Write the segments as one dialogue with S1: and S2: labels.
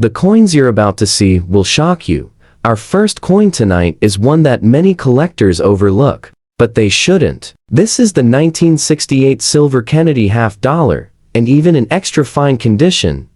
S1: The coins you're about to see will shock you. Our first coin tonight is one that many collectors overlook, but they shouldn't. This is the 1968 silver Kennedy half-dollar, and even in extra fine condition,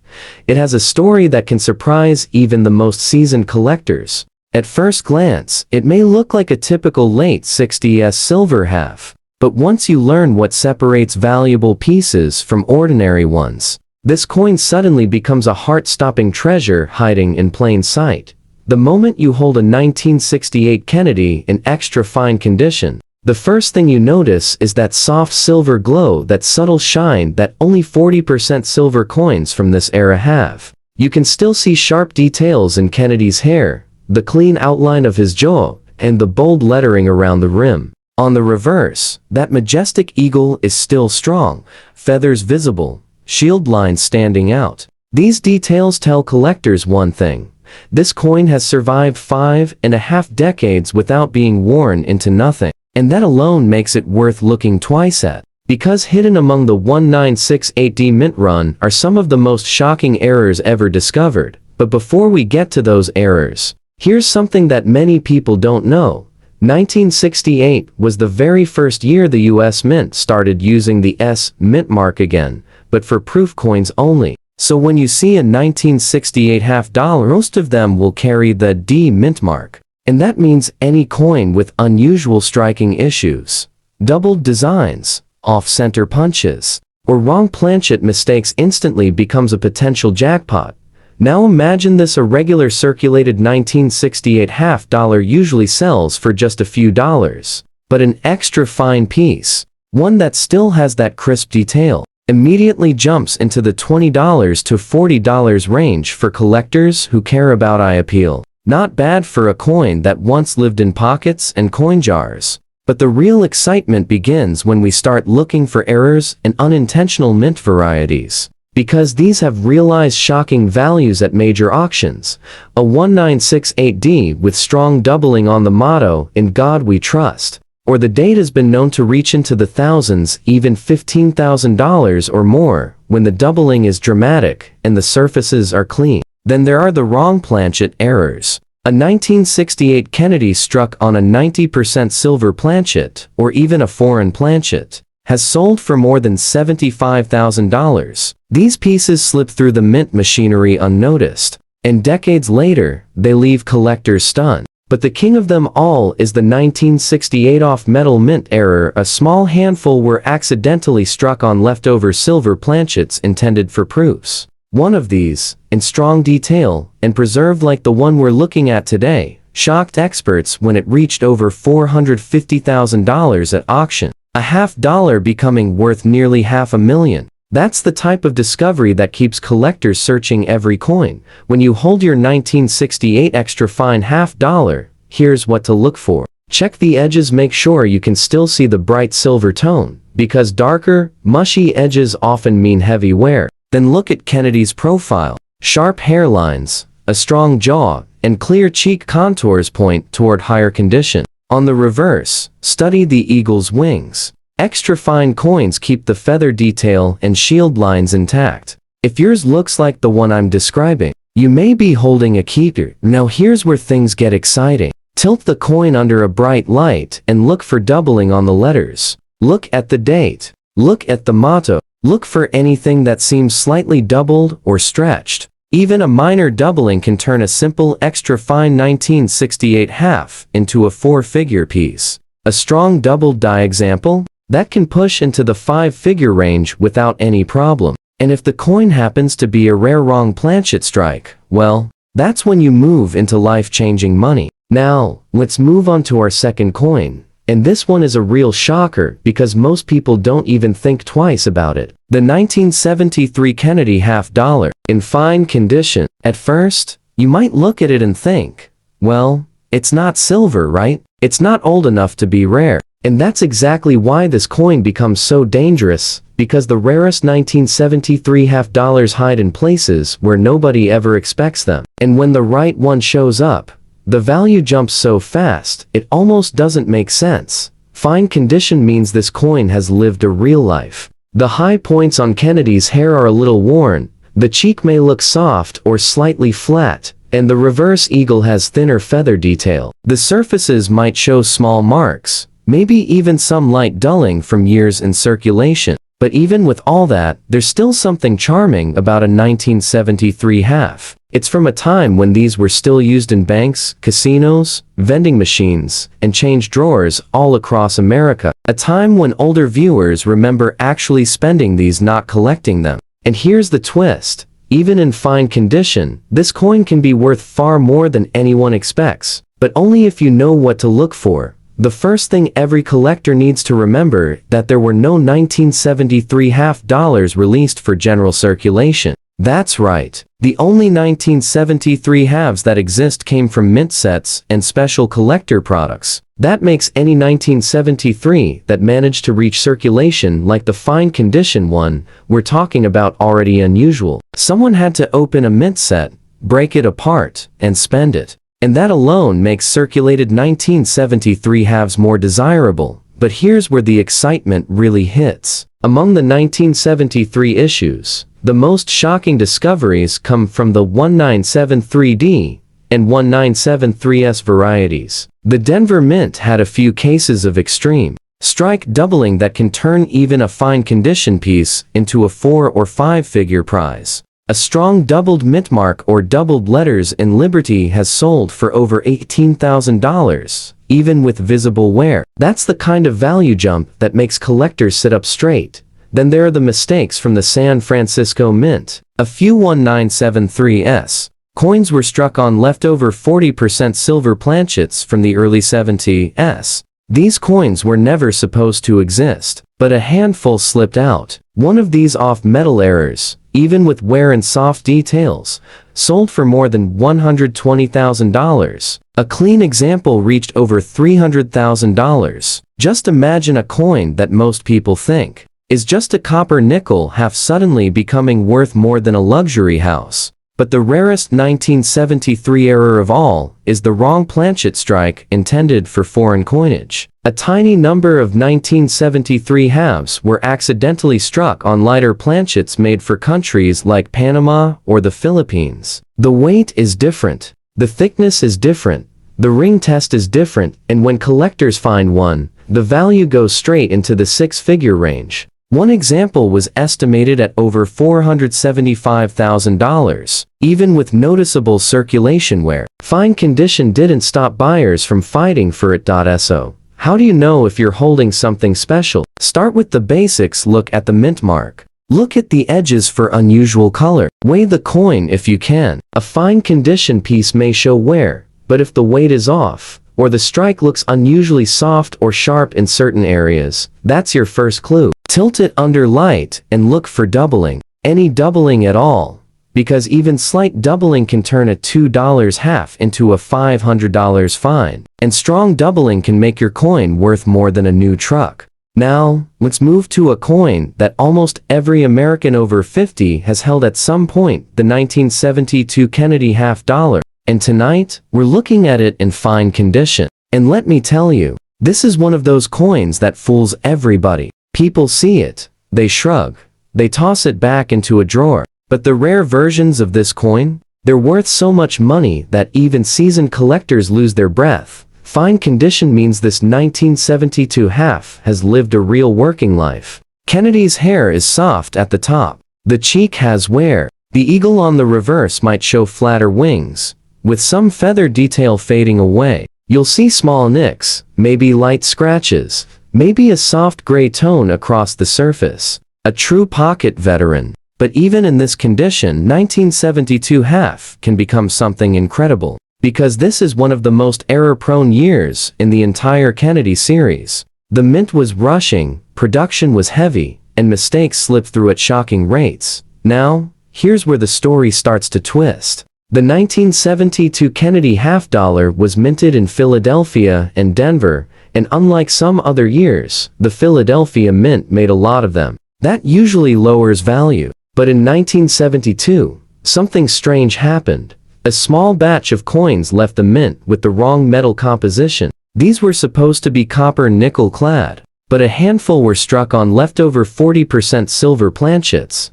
S1: it has a story that can surprise even the most seasoned collectors. At first glance, it may look like a typical late 60s silver half, but once you learn what separates valuable pieces from ordinary ones, this coin suddenly becomes a heart-stopping treasure hiding in plain sight. The moment you hold a 1968 Kennedy in extra fine condition, the first thing you notice is that soft silver glow, that subtle shine that only 40% silver coins from this era have. You can still see sharp details in Kennedy's hair, the clean outline of his jaw, and the bold lettering around the rim. On the reverse, that majestic eagle is still strong, feathers visible, shield lines standing out. These details tell collectors one thing: this coin has survived 5.5 decades without being worn into nothing. And that alone makes it worth looking twice at. Because hidden among the 1968D mint run are some of the most shocking errors ever discovered. But before we get to those errors, here's something that many people don't know. 1968 was the very first year the US Mint started using the S mint mark again, but for proof coins only. So when you see a 1968 half-dollar, most of them will carry the D mint mark. And that means any coin with unusual striking issues, doubled designs, off-center punches, or wrong planchet mistakes instantly becomes a potential jackpot. Now imagine this: a regular circulated 1968 half-dollar usually sells for just a few dollars, but an extra fine piece, one that still has that crisp detail, immediately jumps into the $20 to $40 range for collectors who care about eye appeal. Not bad for a coin that once lived in pockets and coin jars. But the real excitement begins when we start looking for errors and unintentional mint varieties. Because these have realized shocking values at major auctions. A 1968D with strong doubling on the motto, "In God We Trust," or the date has been known to reach into the thousands, even $15,000 or more, when the doubling is dramatic and the surfaces are clean. Then there are the wrong planchet errors. A 1968 Kennedy struck on a 90% silver planchet, or even a foreign planchet, has sold for more than $75,000. These pieces slip through the mint machinery unnoticed, and decades later, they leave collectors stunned. But the king of them all is the 1968 off-metal mint error. A small handful were accidentally struck on leftover silver planchets intended for proofs. One of these, in strong detail, and preserved like the one we're looking at today, shocked experts when it reached over $450,000 at auction, a half-dollar becoming worth nearly $500,000. That's the type of discovery that keeps collectors searching every coin. When you hold your 1968 extra fine half-dollar, here's what to look for. Check the edges, make sure you can still see the bright silver tone, because darker, mushy edges often mean heavy wear. Then look at Kennedy's profile. Sharp hairlines, a strong jaw, and clear cheek contours point toward higher condition. On the reverse, study the eagle's wings. Extra fine coins keep the feather detail and shield lines intact. If yours looks like the one I'm describing, you may be holding a keeper. Now here's where things get exciting. Tilt the coin under a bright light and look for doubling on the letters. Look at the date. Look at the motto. Look for anything that seems slightly doubled or stretched. Even a minor doubling can turn a simple extra fine 1968 half into a four-figure piece. A strong doubled die example? That can push into the five-figure range without any problem. And if the coin happens to be a rare wrong planchet strike, well, that's when you move into life-changing money. Now, let's move on to our second coin. And this one is a real shocker because most people don't even think twice about it. The 1973 Kennedy half-dollar, in fine condition. At first, you might look at it and think, well, it's not silver, right? It's not old enough to be rare. And that's exactly why this coin becomes so dangerous, because the rarest 1973 half-dollars hide in places where nobody ever expects them. And when the right one shows up, the value jumps so fast, it almost doesn't make sense. Fine condition means this coin has lived a real life. The high points on Kennedy's hair are a little worn, The cheek may look soft or slightly flat, and the reverse eagle has thinner feather detail. The surfaces might show small marks, maybe even some light dulling from years in circulation. But even with all that, there's still something charming about a 1973 half. It's from a time when these were still used in banks, casinos, vending machines, and change drawers all across America. A time when older viewers remember actually spending these, not collecting them. And here's the twist. Even in fine condition, this coin can be worth far more than anyone expects. But only if you know what to look for. The first thing every collector needs to remember that there were no 1973 half dollars released for general circulation. That's right. The only 1973 halves that exist came from mint sets and special collector products. That makes any 1973 that managed to reach circulation like the fine condition one we're talking about already unusual. Someone had to open a mint set, break it apart, and spend it. And that alone makes circulated 1973 halves more desirable. But here's where the excitement really hits. Among the 1973 issues, the most shocking discoveries come from the 1973D and 1973S varieties. The Denver Mint had a few cases of extreme strike doubling that can turn even a fine condition piece into a 4 or 5 figure prize. A strong doubled mint mark or doubled letters in Liberty has sold for over $18,000, even with visible wear. That's the kind of value jump that makes collectors sit up straight. Then there are the mistakes from the San Francisco Mint. A few 1973S coins were struck on leftover 40% silver planchets from the early 70s. These coins were never supposed to exist, but a handful slipped out. One of these off-metal errors, even with wear and soft details, sold for more than $120,000. A clean example reached over $300,000. Just imagine a coin that most people think is just a copper nickel half suddenly becoming worth more than a luxury house. But the rarest 1973 error of all is the wrong planchet strike intended for foreign coinage. A tiny number of 1973 halves were accidentally struck on lighter planchets made for countries like Panama or the Philippines. The weight is different, the thickness is different, the ring test is different, and when collectors find one, the value goes straight into the six-figure range. One example was estimated at over $475,000, even with noticeable circulation wear. Fine condition didn't stop buyers from fighting for it. So, how do you know if you're holding something special? Start with the basics. Look at the mint mark. Look at the edges for unusual color. Weigh the coin if you can. A fine condition piece may show wear, but if the weight is off, or the strike looks unusually soft or sharp in certain areas, that's your first clue. Tilt it under light and look for doubling. Any doubling at all. Because even slight doubling can turn a $2 half into a $500 fine. And strong doubling can make your coin worth more than a new truck. Now, let's move to a coin that almost every American over 50 has held at some point, the 1972 Kennedy half dollar. And tonight, we're looking at it in fine condition. And let me tell you, this is one of those coins that fools everybody. People see it, they shrug, they toss it back into a drawer. But the rare versions of this coin, they're worth so much money that even seasoned collectors lose their breath. Fine condition means this 1972 half has lived a real working life. Kennedy's hair is soft at the top. The cheek has wear. The eagle on the reverse might show flatter wings, with some feather detail fading away. You'll see small nicks, maybe light scratches, maybe a soft gray tone across the surface. A true pocket veteran. But even in this condition, 1972 half can become something incredible. Because this is one of the most error-prone years in the entire Kennedy series. The mint was rushing, production was heavy, and mistakes slipped through at shocking rates. Now, here's where the story starts to twist. The 1972 Kennedy half dollar was minted in Philadelphia and Denver, and unlike some other years, the Philadelphia Mint made a lot of them. That usually lowers value. But in 1972, something strange happened. A small batch of coins left the mint with the wrong metal composition. These were supposed to be copper nickel clad, but a handful were struck on leftover 40% silver planchets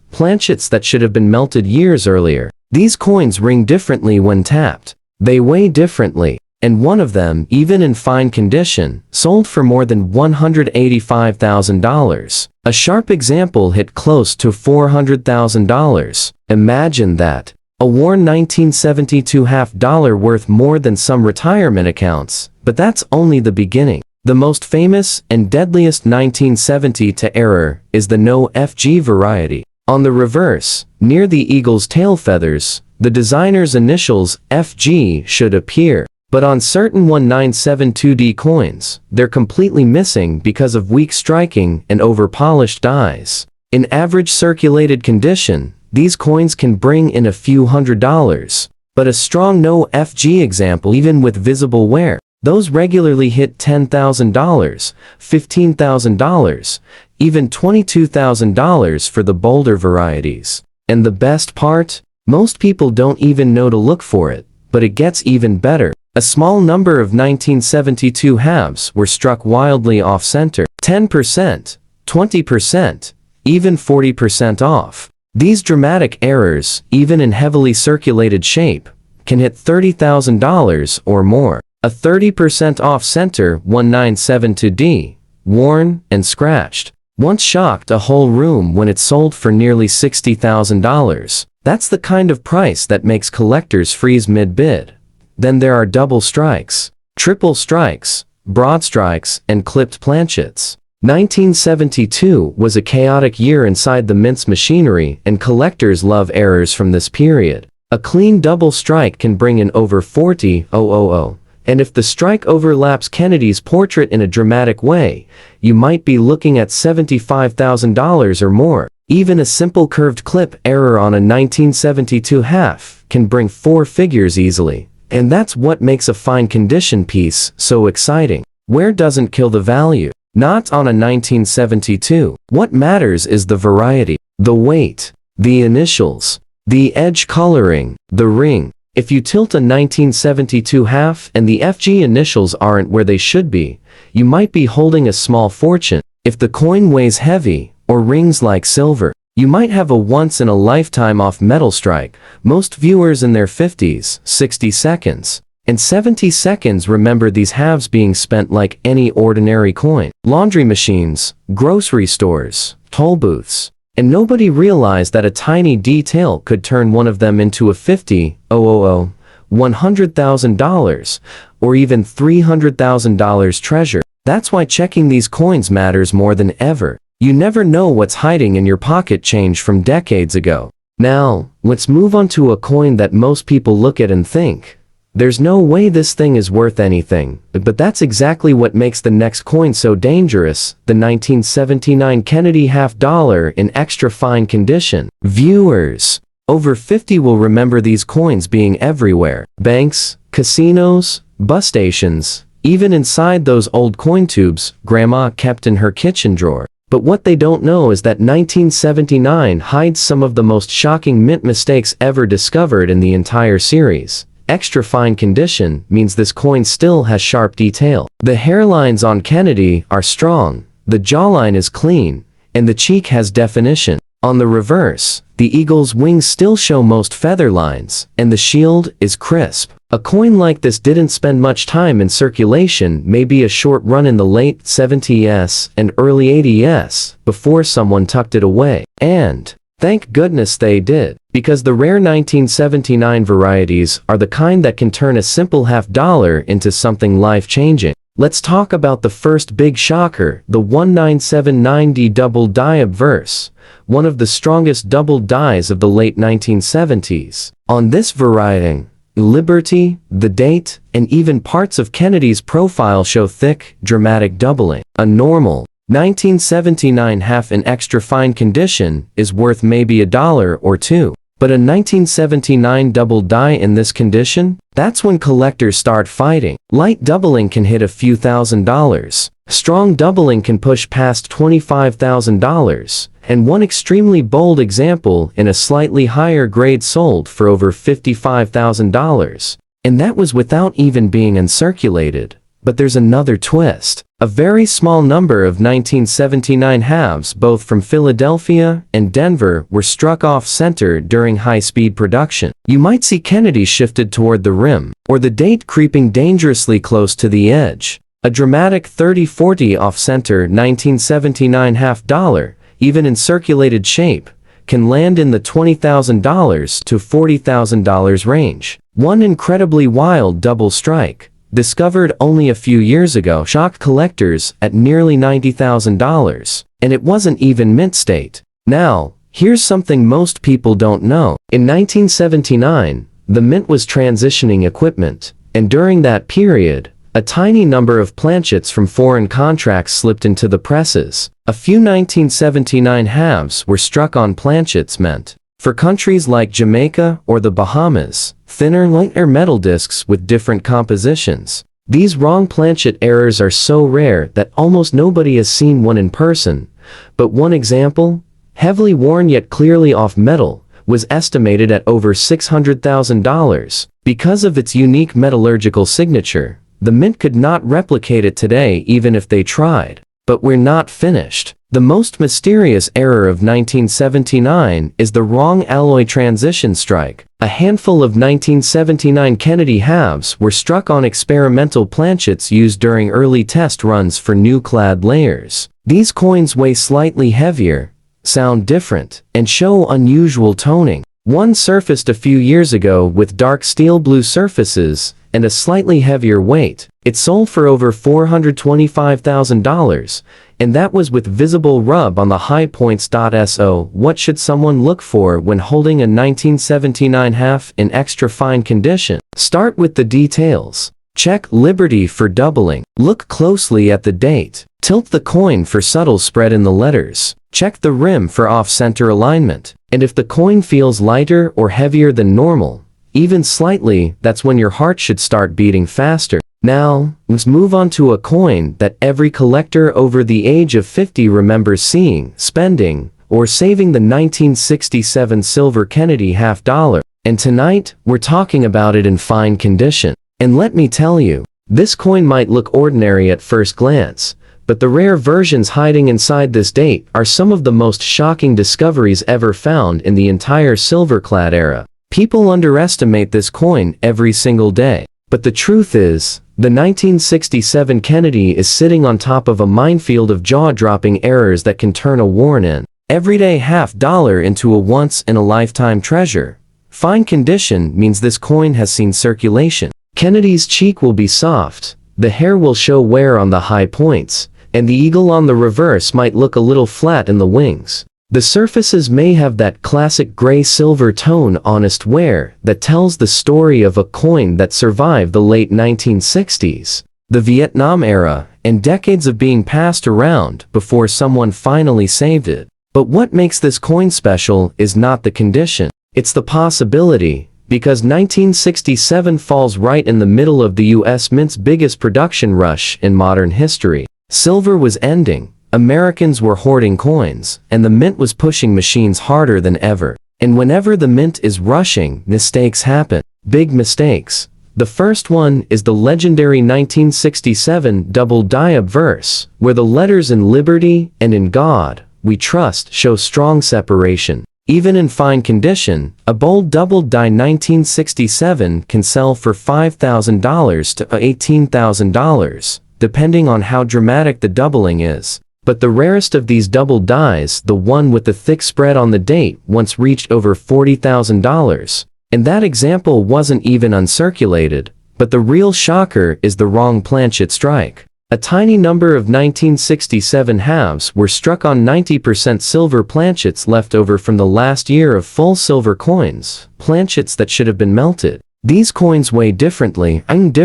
S1: that should have been melted years earlier. These coins ring differently when tapped. They weigh differently, and one of them, even in fine condition, sold for more than $185,000. A sharp example hit close to $400,000. Imagine that. A worn 1972 half-dollar worth more than some retirement accounts, but that's only the beginning. The most famous and deadliest 1970 error is the no FG variety. On the reverse, near the eagle's tail feathers, the designer's initials FG should appear. But on certain 1972D coins, they're completely missing because of weak striking and over-polished dies. In average circulated condition, these coins can bring in a few $100s. But a strong no FG example, even with visible wear, those regularly hit $10,000, $15,000, even $22,000 for the bolder varieties. And the best part? Most people don't even know to look for it, but it gets even better. A small number of 1972 halves were struck wildly off-center, 10%, 20%, even 40% off. These dramatic errors, even in heavily circulated shape, can hit $30,000 or more. A 30% off-center 1972D, worn and scratched, once shocked a whole room when it sold for nearly $60,000. That's the kind of price that makes collectors freeze mid-bid. Then there are double strikes, triple strikes, broad strikes, and clipped planchets. 1972 was a chaotic year inside the mint's machinery, and collectors love errors from this period. A clean double strike can bring in over $40,000, and if the strike overlaps Kennedy's portrait in a dramatic way, you might be looking at $75,000 or more. Even a simple curved clip error on a 1972 half can bring four figures easily. And that's what makes a fine condition piece so exciting. Wear doesn't kill the value. Not on a 1972. What matters is the variety, the weight, the initials, the edge coloring, the ring. If you tilt a 1972 half and the FG initials aren't where they should be, you might be holding a small fortune. If the coin weighs heavy or rings like silver, you might have a once-in-a-lifetime off-metal strike. Most viewers in their 50s, 60 seconds, and 70 seconds remember these halves being spent like any ordinary coin. Laundry machines, grocery stores, toll booths. And nobody realized that a tiny detail could turn one of them into a $50,000, $100,000, or even $300,000 treasure. That's why checking these coins matters more than ever. You never know what's hiding in your pocket change from decades ago. Now, let's move on to a coin that most people look at and think, there's no way this thing is worth anything. But that's exactly what makes the next coin so dangerous, the 1979 Kennedy half-dollar in extra fine condition. Viewers over 50 will remember these coins being everywhere. Banks, casinos, bus stations, even inside those old coin tubes Grandma kept in her kitchen drawer. But what they don't know is that 1979 hides some of the most shocking mint mistakes ever discovered in the entire series. Extra fine condition means this coin still has sharp detail. The hairlines on Kennedy are strong, the jawline is clean, and the cheek has definition. On the reverse, the eagle's wings still show most feather lines, and the shield is crisp. A coin like this didn't spend much time in circulation, maybe a short run in the late 70s and early 80s, before someone tucked it away. And thank goodness they did, because the rare 1979 varieties are the kind that can turn a simple half-dollar into something life-changing. Let's talk about the first big shocker, the 1979D double die obverse, one of the strongest double dies of the late 1970s. On this variety, Liberty, the date, and even parts of Kennedy's profile show thick, dramatic doubling. A normal 1979 half in extra fine condition is worth maybe $1 or $2. But a 1979 double die in this condition? That's when collectors start fighting. Light doubling can hit a few $1,000s. Strong doubling can push past $25,000. And one extremely bold example in a slightly higher grade sold for over $55,000. And that was without even being uncirculated. But there's another twist. A very small number of 1979 halves both from Philadelphia and Denver were struck off-center during high-speed production. You might see Kennedy shifted toward the rim, or the date creeping dangerously close to the edge. A dramatic 30-40 off-center 1979 half dollar, even in circulated shape, can land in the $20,000 to $40,000 range. One incredibly wild double strike, discovered only a few years ago, shocked collectors at nearly $90,000, and it wasn't even mint state. Now, here's something most people don't know. In 1979, the mint was transitioning equipment, and during that period, a tiny number of planchets from foreign contracts slipped into the presses. A few 1979 halves were struck on planchets meant for countries like Jamaica or the Bahamas, thinner, lighter metal discs with different compositions. These wrong planchet errors are so rare that almost nobody has seen one in person, but one example, heavily worn yet clearly off metal, was estimated at over $600,000. Because of its unique metallurgical signature, the mint could not replicate it today even if they tried. But we're not finished. The most mysterious error of 1979 is the wrong alloy transition strike. A handful of 1979 Kennedy halves were struck on experimental planchets used during early test runs for new clad layers. These coins weigh slightly heavier, sound different, and show unusual toning. One surfaced a few years ago with dark steel blue surfaces and a slightly heavier weight. It sold for over $425,000, and that was with visible rub on the high points. So what should someone look for when holding a 1979 half in extra fine condition? Start with the details. Check Liberty for doubling. Look closely at the date. Tilt the coin for subtle spread in the letters. Check the rim for off-center alignment. And if the coin feels lighter or heavier than normal, even slightly, that's when your heart should start beating faster. Now, let's move on to a coin that every collector over the age of 50 remembers seeing, spending, or saving: the 1967 silver Kennedy half dollar. And tonight, we're talking about it in fine condition. And let me tell you, this coin might look ordinary at first glance, but the rare versions hiding inside this date are some of the most shocking discoveries ever found in the entire silver-clad era. People underestimate this coin every single day. But the truth is, the 1967 Kennedy is sitting on top of a minefield of jaw-dropping errors that can turn a worn-in, everyday half dollar into a once-in-a-lifetime treasure. Fine condition means this coin has seen circulation. Kennedy's cheek will be soft, the hair will show wear on the high points, and the eagle on the reverse might look a little flat in the wings. The surfaces may have that classic gray-silver tone honest wear that tells the story of a coin that survived the late 1960s, the Vietnam era, and decades of being passed around before someone finally saved it. But what makes this coin special is not the condition, it's the possibility, because 1967 falls right in the middle of the US Mint's biggest production rush in modern history. Silver was ending. Americans were hoarding coins, and the mint was pushing machines harder than ever. And whenever the mint is rushing, mistakes happen. Big mistakes. The first one is the legendary 1967 double die obverse, where the letters "In Liberty" and "In God We Trust" show strong separation. Even in fine condition, a bold double die 1967 can sell for $5,000 to $18,000, depending on how dramatic the doubling is. But the rarest of these double dies, the one with the thick spread on the date, once reached over $40,000. And that example wasn't even uncirculated. But the real shocker is the wrong planchet strike. A tiny number of 1967 halves were struck on 90% silver planchets left over from the last year of full silver coins, planchets that should have been melted. These coins weigh differently, and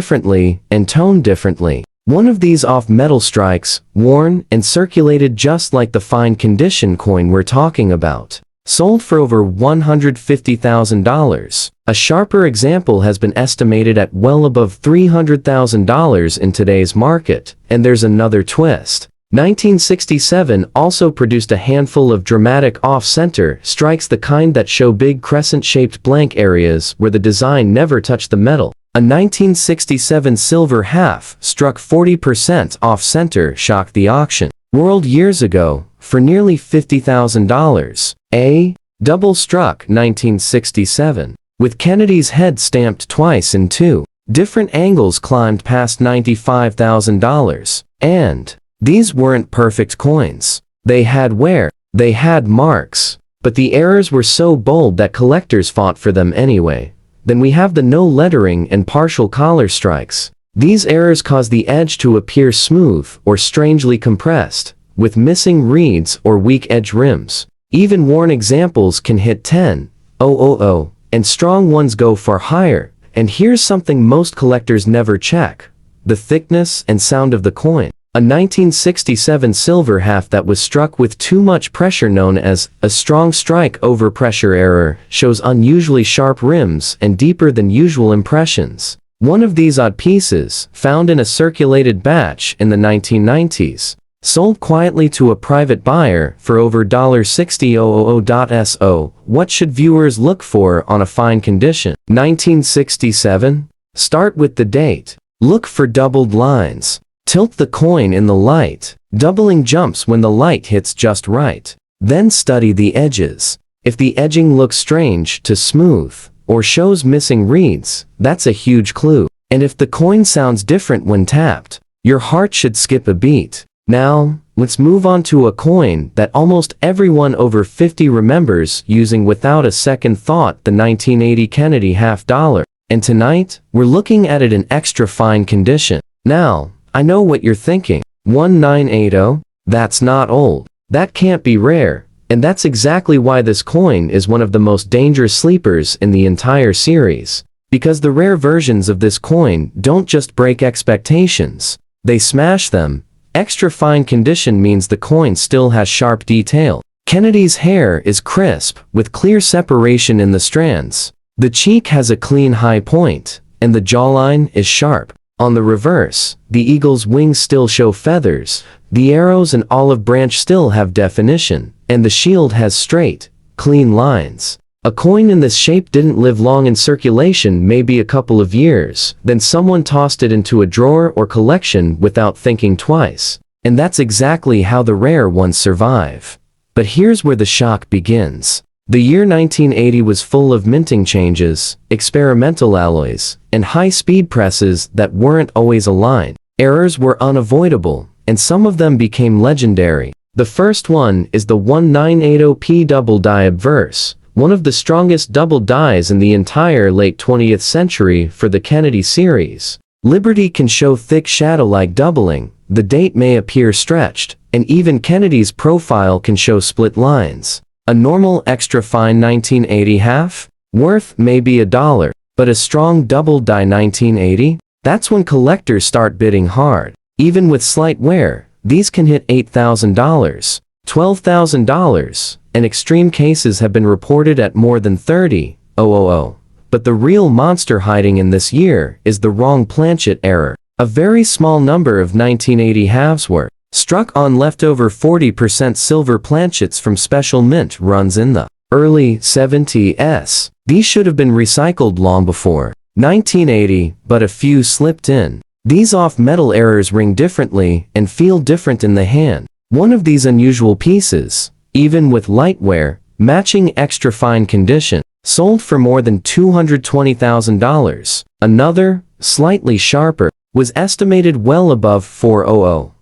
S1: tone differently. One of these off-metal strikes, worn and circulated just like the fine condition coin we're talking about, sold for over $150,000. A sharper example has been estimated at well above $300,000 in today's market. And there's another twist. 1967 also produced a handful of dramatic off-center strikes, the kind that show big crescent-shaped blank areas where the design never touched the metal. A 1967 silver half struck 40% off center shocked the auction world years ago for nearly $50,000. A double struck 1967 with Kennedy's head stamped twice in two different angles climbed past $95,000. And these weren't perfect coins. They had wear, they had marks, but the errors were so bold that collectors fought for them anyway. Then we have the no lettering and partial collar strikes. These errors cause the edge to appear smooth or strangely compressed, with missing reeds or weak edge rims. Even worn examples can hit 10,000, and strong ones go far higher. And here's something most collectors never check: the thickness and sound of the coin. A 1967 silver half that was struck with too much pressure, known as a strong strike over pressure error, shows unusually sharp rims and deeper than usual impressions. One of these odd pieces, found in a circulated batch in the 1990s, sold quietly to a private buyer for over $60,000. What should viewers look for on a fine condition? 1967? Start with the date. Look for doubled lines. Tilt the coin in the light. Doubling jumps when the light hits just right. Then study the edges. If the edging looks strange to smooth, or shows missing reeds, that's a huge clue. And if the coin sounds different when tapped, your heart should skip a beat. Now, let's move on to a coin that almost everyone over 50 remembers using without a second thought: the 1980 Kennedy $50. And tonight, we're looking at it in extra fine condition. Now, I know what you're thinking. 1980? That's not old. That can't be rare. And that's exactly why this coin is one of the most dangerous sleepers in the entire series. Because the rare versions of this coin don't just break expectations, they smash them. Extra fine condition means the coin still has sharp detail. Kennedy's hair is crisp, with clear separation in the strands. The cheek has a clean high point, and the jawline is sharp. On the reverse, the eagle's wings still show feathers, the arrows and olive branch still have definition, and the shield has straight, clean lines. A coin in this shape didn't live long in circulation, maybe a couple of years, then someone tossed it into a drawer or collection without thinking twice. And that's exactly how the rare ones survive. But here's where the shock begins. The year 1980 was full of minting changes, experimental alloys, and high-speed presses that weren't always aligned. Errors were unavoidable, and some of them became legendary. The first one is the 1980p double die obverse, one of the strongest double dies in the entire late 20th century for the Kennedy series. Liberty can show thick shadow-like doubling, the date may appear stretched, and even Kennedy's profile can show split lines. A normal extra fine 1980 half? Worth maybe $1, but a strong double die 1980? That's when collectors start bidding hard. Even with slight wear, these can hit $8,000, $12,000, and extreme cases have been reported at more than $30,000. But the real monster hiding in this year is the wrong planchet error. A very small number of 1980 halves were struck on leftover 40% silver planchets from special mint runs in the early 70s. These should have been recycled long before 1980, but a few slipped in. These off-metal errors ring differently and feel different in the hand. One of these unusual pieces, even with light wear, matching extra fine condition, sold for more than $220,000. Another, slightly sharper, was estimated well above $400,000.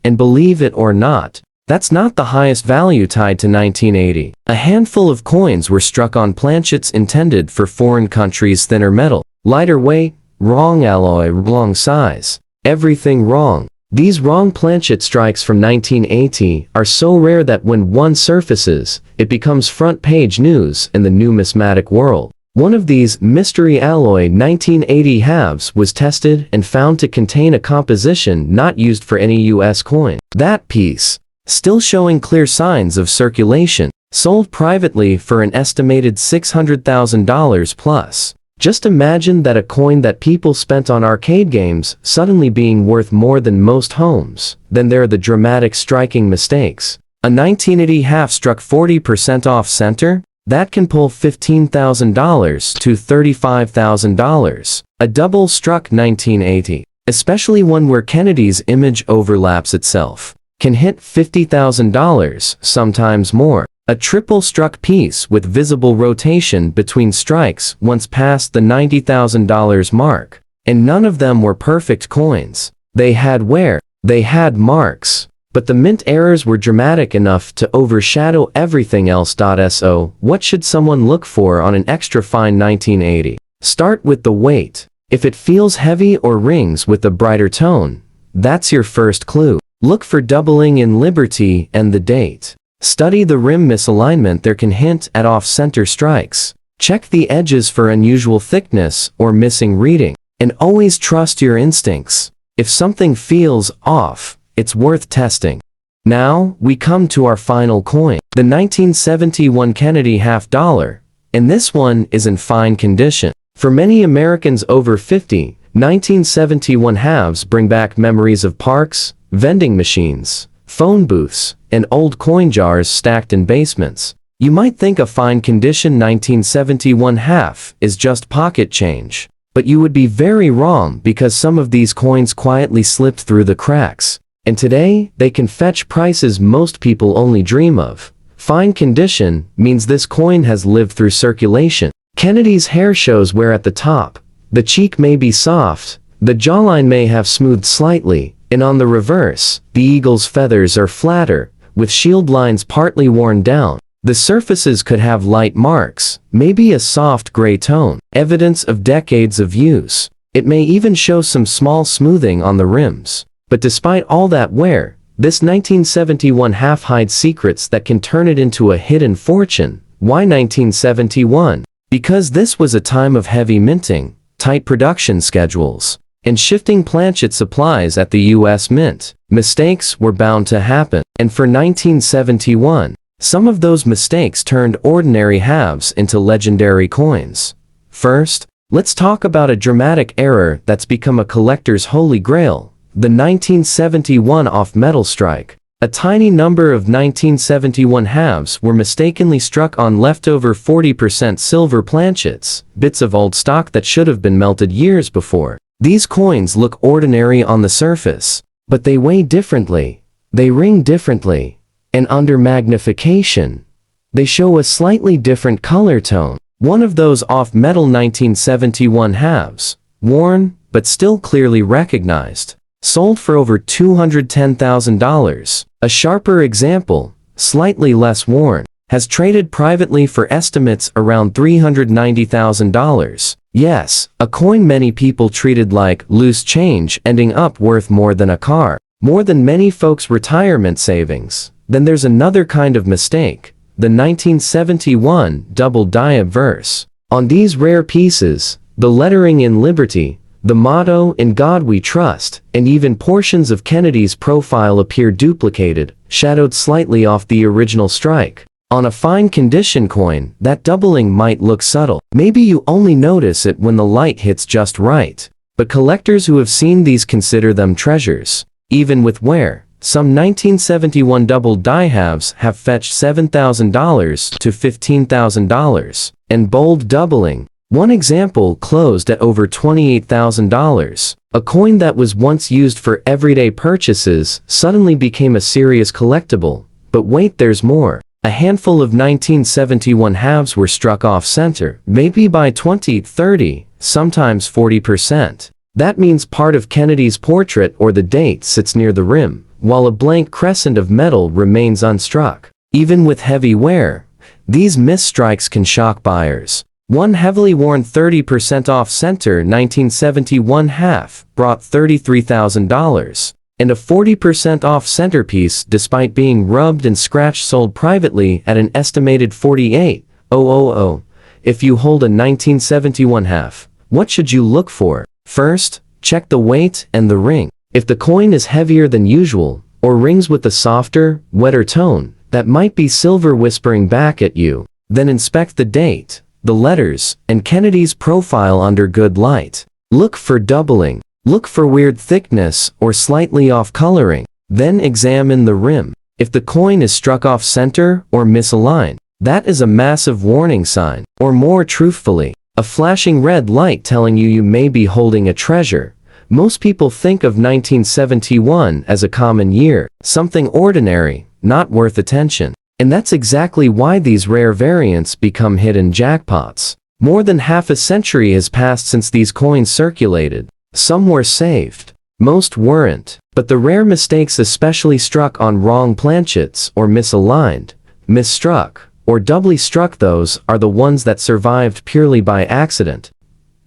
S1: And believe it or not, that's not the highest value tied to 1980. A handful of coins were struck on planchets intended for foreign countries: thinner metal, lighter weight, wrong alloy, wrong size. Everything wrong. These wrong planchet strikes from 1980 are so rare that when one surfaces, it becomes front-page news in the numismatic world. One of these mystery alloy 1980 halves was tested and found to contain a composition not used for any US coin. That piece, still showing clear signs of circulation, sold privately for an estimated $600,000 plus. Just imagine that a coin that people spent on arcade games suddenly being worth more than most homes. Then there are the dramatic striking mistakes. A 1980 half struck 40% off center? That can pull $15,000 to $35,000. A double struck 1980, especially one where Kennedy's image overlaps itself, can hit $50,000, sometimes more. A triple struck piece with visible rotation between strikes once passed the $90,000 mark, and none of them were perfect coins. They had wear, they had marks, but the mint errors were dramatic enough to overshadow everything else. So, what should someone look for on an extra fine 1980? Start with the weight. If it feels heavy or rings with a brighter tone, that's your first clue. Look for doubling in Liberty and the date. Study the rim misalignment, there can hint at off-center strikes. Check the edges for unusual thickness or missing reading. And always trust your instincts. If something feels off, it's worth testing. Now, we come to our final coin, the 1971 Kennedy $50, and this one is in fine condition. For many Americans over 50, 1971 halves bring back memories of parks, vending machines, phone booths, and old coin jars stacked in basements. You might think a fine condition 1971 half is just pocket change, but you would be very wrong, because some of these coins quietly slipped through the cracks, and today they can fetch prices most people only dream of. Fine condition means this coin has lived through circulation. Kennedy's hair shows wear at the top, the cheek may be soft, the jawline may have smoothed slightly, and on the reverse, the eagle's feathers are flatter, with shield lines partly worn down. The surfaces could have light marks, maybe a soft gray tone, evidence of decades of use. It may even show some small smoothing on the rims. But despite all that wear, this 1971 half hides secrets that can turn it into a hidden fortune. Why 1971? Because this was a time of heavy minting, tight production schedules, and shifting planchet supplies at the U.S. Mint. Mistakes were bound to happen, and for 1971, some of those mistakes turned ordinary halves into legendary coins. First, let's talk about a dramatic error that's become a collector's holy grail, the 1971 off-metal strike. A tiny number of 1971 halves were mistakenly struck on leftover 40% silver planchets, bits of old stock that should have been melted years before. These coins look ordinary on the surface, but they weigh differently, they ring differently, and under magnification, they show a slightly different color tone. One of those off-metal 1971 halves, worn, but still clearly recognized, sold for over $210,000. A sharper example, slightly less worn, has traded privately for estimates around $390,000. Yes, a coin many people treated like loose change, ending up worth more than a car, more than many folks' retirement savings. Then there's another kind of mistake, the 1971 double die obverse. On these rare pieces, the lettering in Liberty, the motto "In God We Trust," and even portions of Kennedy's profile appear duplicated, shadowed slightly off the original strike. On a fine condition coin, that doubling might look subtle. Maybe you only notice it when the light hits just right. But collectors who have seen these consider them treasures. Even with wear, some 1971 double die halves have fetched $7,000 to $15,000. And bold doubling. One example closed at over $28,000. A coin that was once used for everyday purchases suddenly became a serious collectible. But wait, there's more. A handful of 1971 halves were struck off-center, maybe by 20, 30, sometimes 40%. That means part of Kennedy's portrait or the date sits near the rim, while a blank crescent of metal remains unstruck. Even with heavy wear, these misstrikes can shock buyers. One heavily worn 30% off-center 1971 half brought $33,000, and a 40% off-center piece, despite being rubbed and scratched, sold privately at an estimated $48,000. If you hold a 1971 half, what should you look for? First, check the weight and the ring. If the coin is heavier than usual, or rings with a softer, wetter tone, that might be silver whispering back at you. Then inspect the date, the letters, and Kennedy's profile under good light. Look for doubling. Look for weird thickness or slightly off coloring. Then examine the rim. If the coin is struck off center or misaligned, That is a massive warning sign, or more truthfully, a flashing red light telling you you may be holding a treasure. Most people think of 1971 as a common year, something ordinary, not worth attention. And that's exactly why these rare variants become hidden jackpots. More than half a century has passed since these coins circulated. Some were saved. Most weren't. But the rare mistakes, especially struck on wrong planchets or misaligned, misstruck, or doubly struck, those are the ones that survived purely by accident.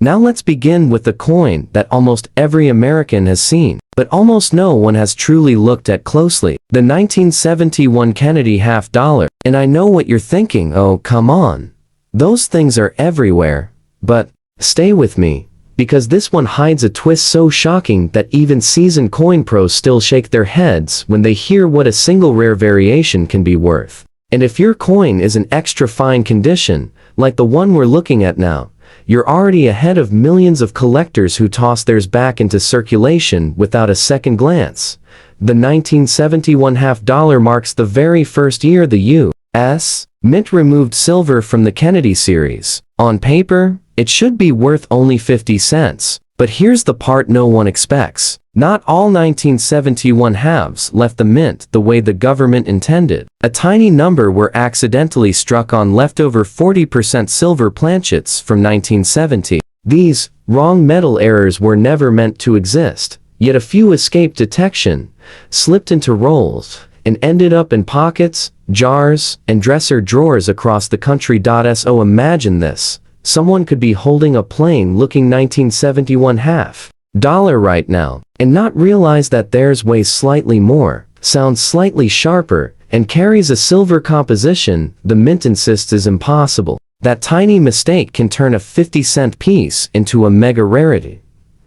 S1: Now let's begin with the coin that almost every American has seen, but almost no one has truly looked at closely, the 1971 Kennedy $50. And I know what you're thinking, oh come on. Those things are everywhere. But stay with me, because this one hides a twist so shocking that even seasoned coin pros still shake their heads when they hear what a single rare variation can be worth. And if your coin is in extra fine condition, like the one we're looking at now, you're already ahead of millions of collectors who toss theirs back into circulation without a second glance. The 1971 $50 marks the very first year the U.S. Mint removed silver from the Kennedy series. On paper, it should be worth only 50 cents. But here's the part no one expects. Not all 1971 halves left the mint the way the government intended. A tiny number were accidentally struck on leftover 40% silver planchets from 1970. These wrong metal errors were never meant to exist, yet a few escaped detection, slipped into rolls, and ended up in pockets, jars, and dresser drawers across the country. So imagine this. Someone could be holding a plain-looking 1971 $50 right now, and not realize that theirs weighs slightly more, sounds slightly sharper, and carries a silver composition the mint insists is impossible. That tiny mistake can turn a 50-cent piece into a mega rarity.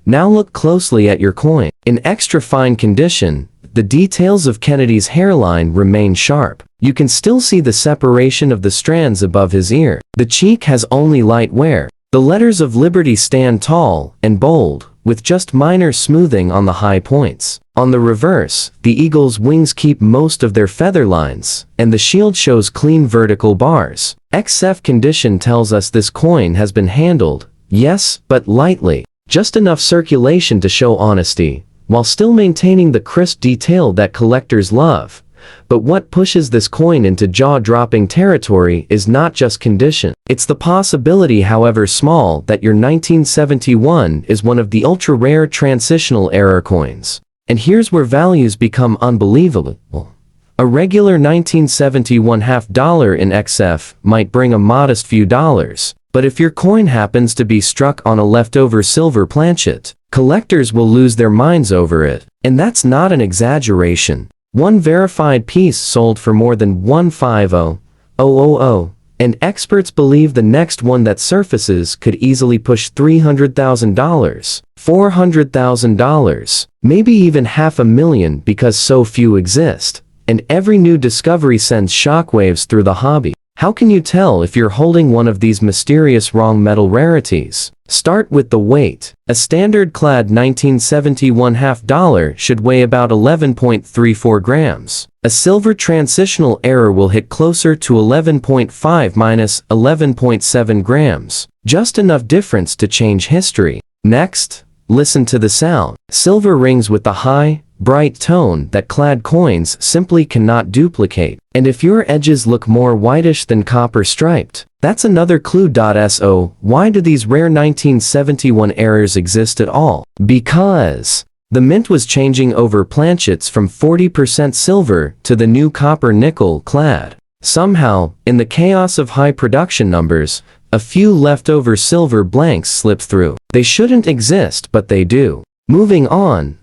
S1: Now look closely at your coin. In extra fine condition, the details of Kennedy's hairline remain sharp. You can still see the separation of the strands above his ear. The cheek has only light wear. The letters of Liberty stand tall and bold, with just minor smoothing on the high points. On the reverse, the eagle's wings keep most of their feather lines, and the shield shows clean vertical bars. XF condition tells us this coin has been handled, yes, but lightly. Just enough circulation to show honesty, while still maintaining the crisp detail that collectors love. But what pushes this coin into jaw-dropping territory is not just condition. It's the possibility, however small, that your 1971 is one of the ultra-rare transitional error coins. And here's where values become unbelievable. A regular 1971 $50 in XF might bring a modest few dollars. But if your coin happens to be struck on a leftover silver planchet, collectors will lose their minds over it. And that's not an exaggeration. One verified piece sold for more than $150,000, and experts believe the next one that surfaces could easily push $300,000, $400,000, maybe even $500,000 because so few exist. And every new discovery sends shockwaves through the hobby. How can you tell if you're holding one of these mysterious wrong metal rarities? Start with the weight. A standard clad 1971 $50 should weigh about 11.34 grams. A silver transitional error will hit closer to 11.5 minus 11.7 grams. Just enough difference to change history. Next, listen to the sound. Silver rings with the high, bright tone that clad coins simply cannot duplicate. And if your edges look more whitish than copper striped, that's another clue. So why do these rare 1971 errors exist at all? Because the mint was changing over planchets from 40% silver to the new copper nickel clad. Somehow, in the chaos of high production numbers, a few leftover silver blanks slip through. They shouldn't exist, but they do. Moving on,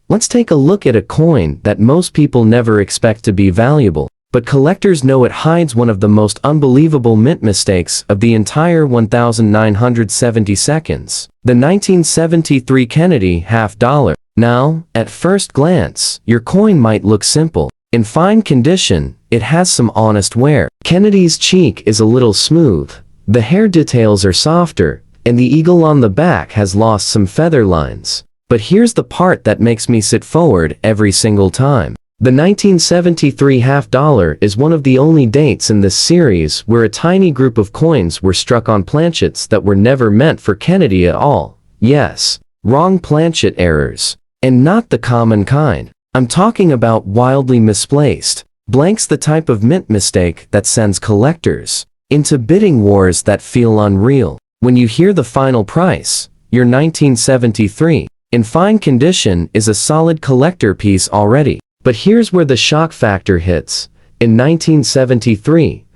S1: let's take a look at a coin that most people never expect to be valuable, but collectors know it hides one of the most unbelievable mint mistakes of the entire 1970 seconds. The 1973 Kennedy $50. Now, at first glance, your coin might look simple. In fine condition, it has some honest wear. Kennedy's cheek is a little smooth, the hair details are softer, and the eagle on the back has lost some feather lines. But here's the part that makes me sit forward every single time. The 1973 half dollar is one of the only dates in this series where a tiny group of coins were struck on planchets that were never meant for Kennedy at all. Yes, wrong planchet errors. And not the common kind. I'm talking about wildly misplaced blanks, the type of mint mistake that sends collectors into bidding wars that feel unreal. When you hear the final price, your 1973 in fine condition is a solid collector piece already. But here's where the shock factor hits. In 1973,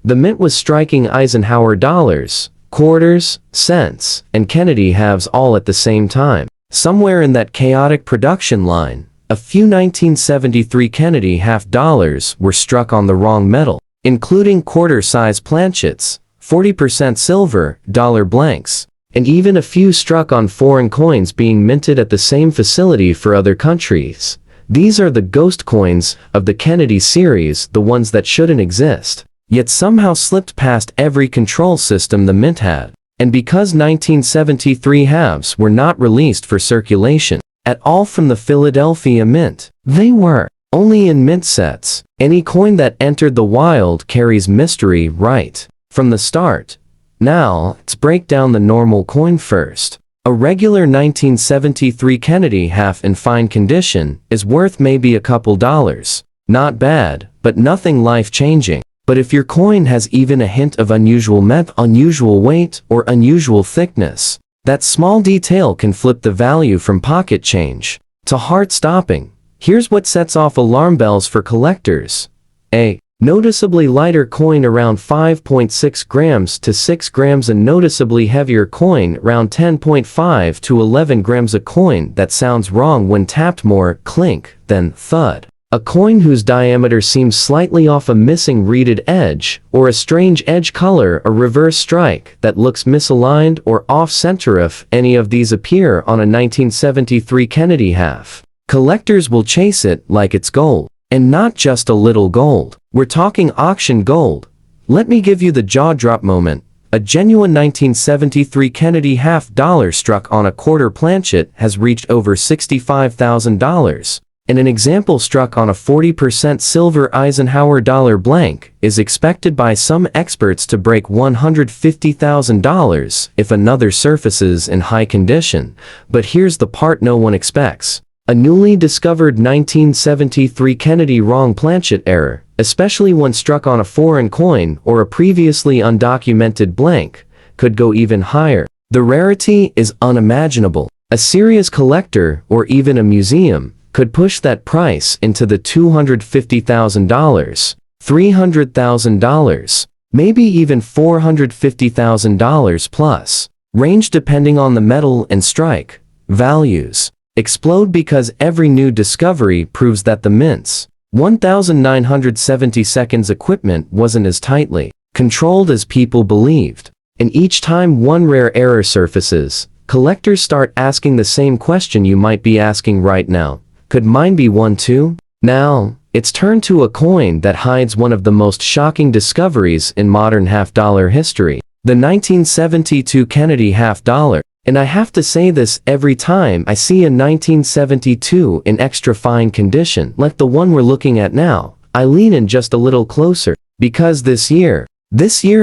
S1: the mint was striking Eisenhower dollars, quarters, cents, and Kennedy halves all at the same time. Somewhere in that chaotic production line, a few 1973 Kennedy half dollars were struck on the wrong metal, including quarter-size planchets, 40% silver, dollar blanks, and even a few struck on foreign coins being minted at the same facility for other countries. These are the ghost coins of the Kennedy series, the ones that shouldn't exist, yet somehow slipped past every control system the mint had. And because 1973 halves were not released for circulation at all from the Philadelphia Mint, they were only in mint sets. Any coin that entered the wild carries mystery right from the start. Now, let's break down the normal coin first. A regular 1973 Kennedy half in fine condition is worth maybe a couple dollars. Not bad, but nothing life-changing. But if your coin has even a hint of unusual unusual weight, or unusual thickness, that small detail can flip the value from pocket change to heart-stopping. Here's what sets off alarm bells for collectors. A noticeably lighter coin around 5.6 grams to 6 grams, a noticeably heavier coin around 10.5 to 11 grams, a coin that sounds wrong when tapped, more clink than thud. A coin whose diameter seems slightly off, a missing reeded edge, or a strange edge color, a reverse strike that looks misaligned or off-center. If any of these appear on a 1973 Kennedy half, collectors will chase it like it's gold. And not just a little gold. We're talking auction gold. Let me give you the jaw-drop moment. A genuine 1973 Kennedy half dollar struck on a quarter planchet has reached over $65,000. And an example struck on a 40% silver Eisenhower dollar blank is expected by some experts to break $150,000 if another surfaces in high condition. But here's the part no one expects. A newly discovered 1973 Kennedy wrong planchet error, especially when struck on a foreign coin or a previously undocumented blank, could go even higher. The rarity is unimaginable. A serious collector or even a museum could push that price into the $250,000, $300,000, maybe even $450,000 plus range, depending on the metal and strike values. Explode because every new discovery proves that the mint's 1972 equipment wasn't as tightly controlled as people believed. And each time one rare error surfaces, collectors start asking the same question you might be asking right now. Could mine be one too? Now, it's turned to a coin that hides one of the most shocking discoveries in modern half-dollar history. The 1972 Kennedy half dollar. And I have to say this every time I see a 1972 in extra fine condition like the one we're looking at now, I lean in just a little closer, because this year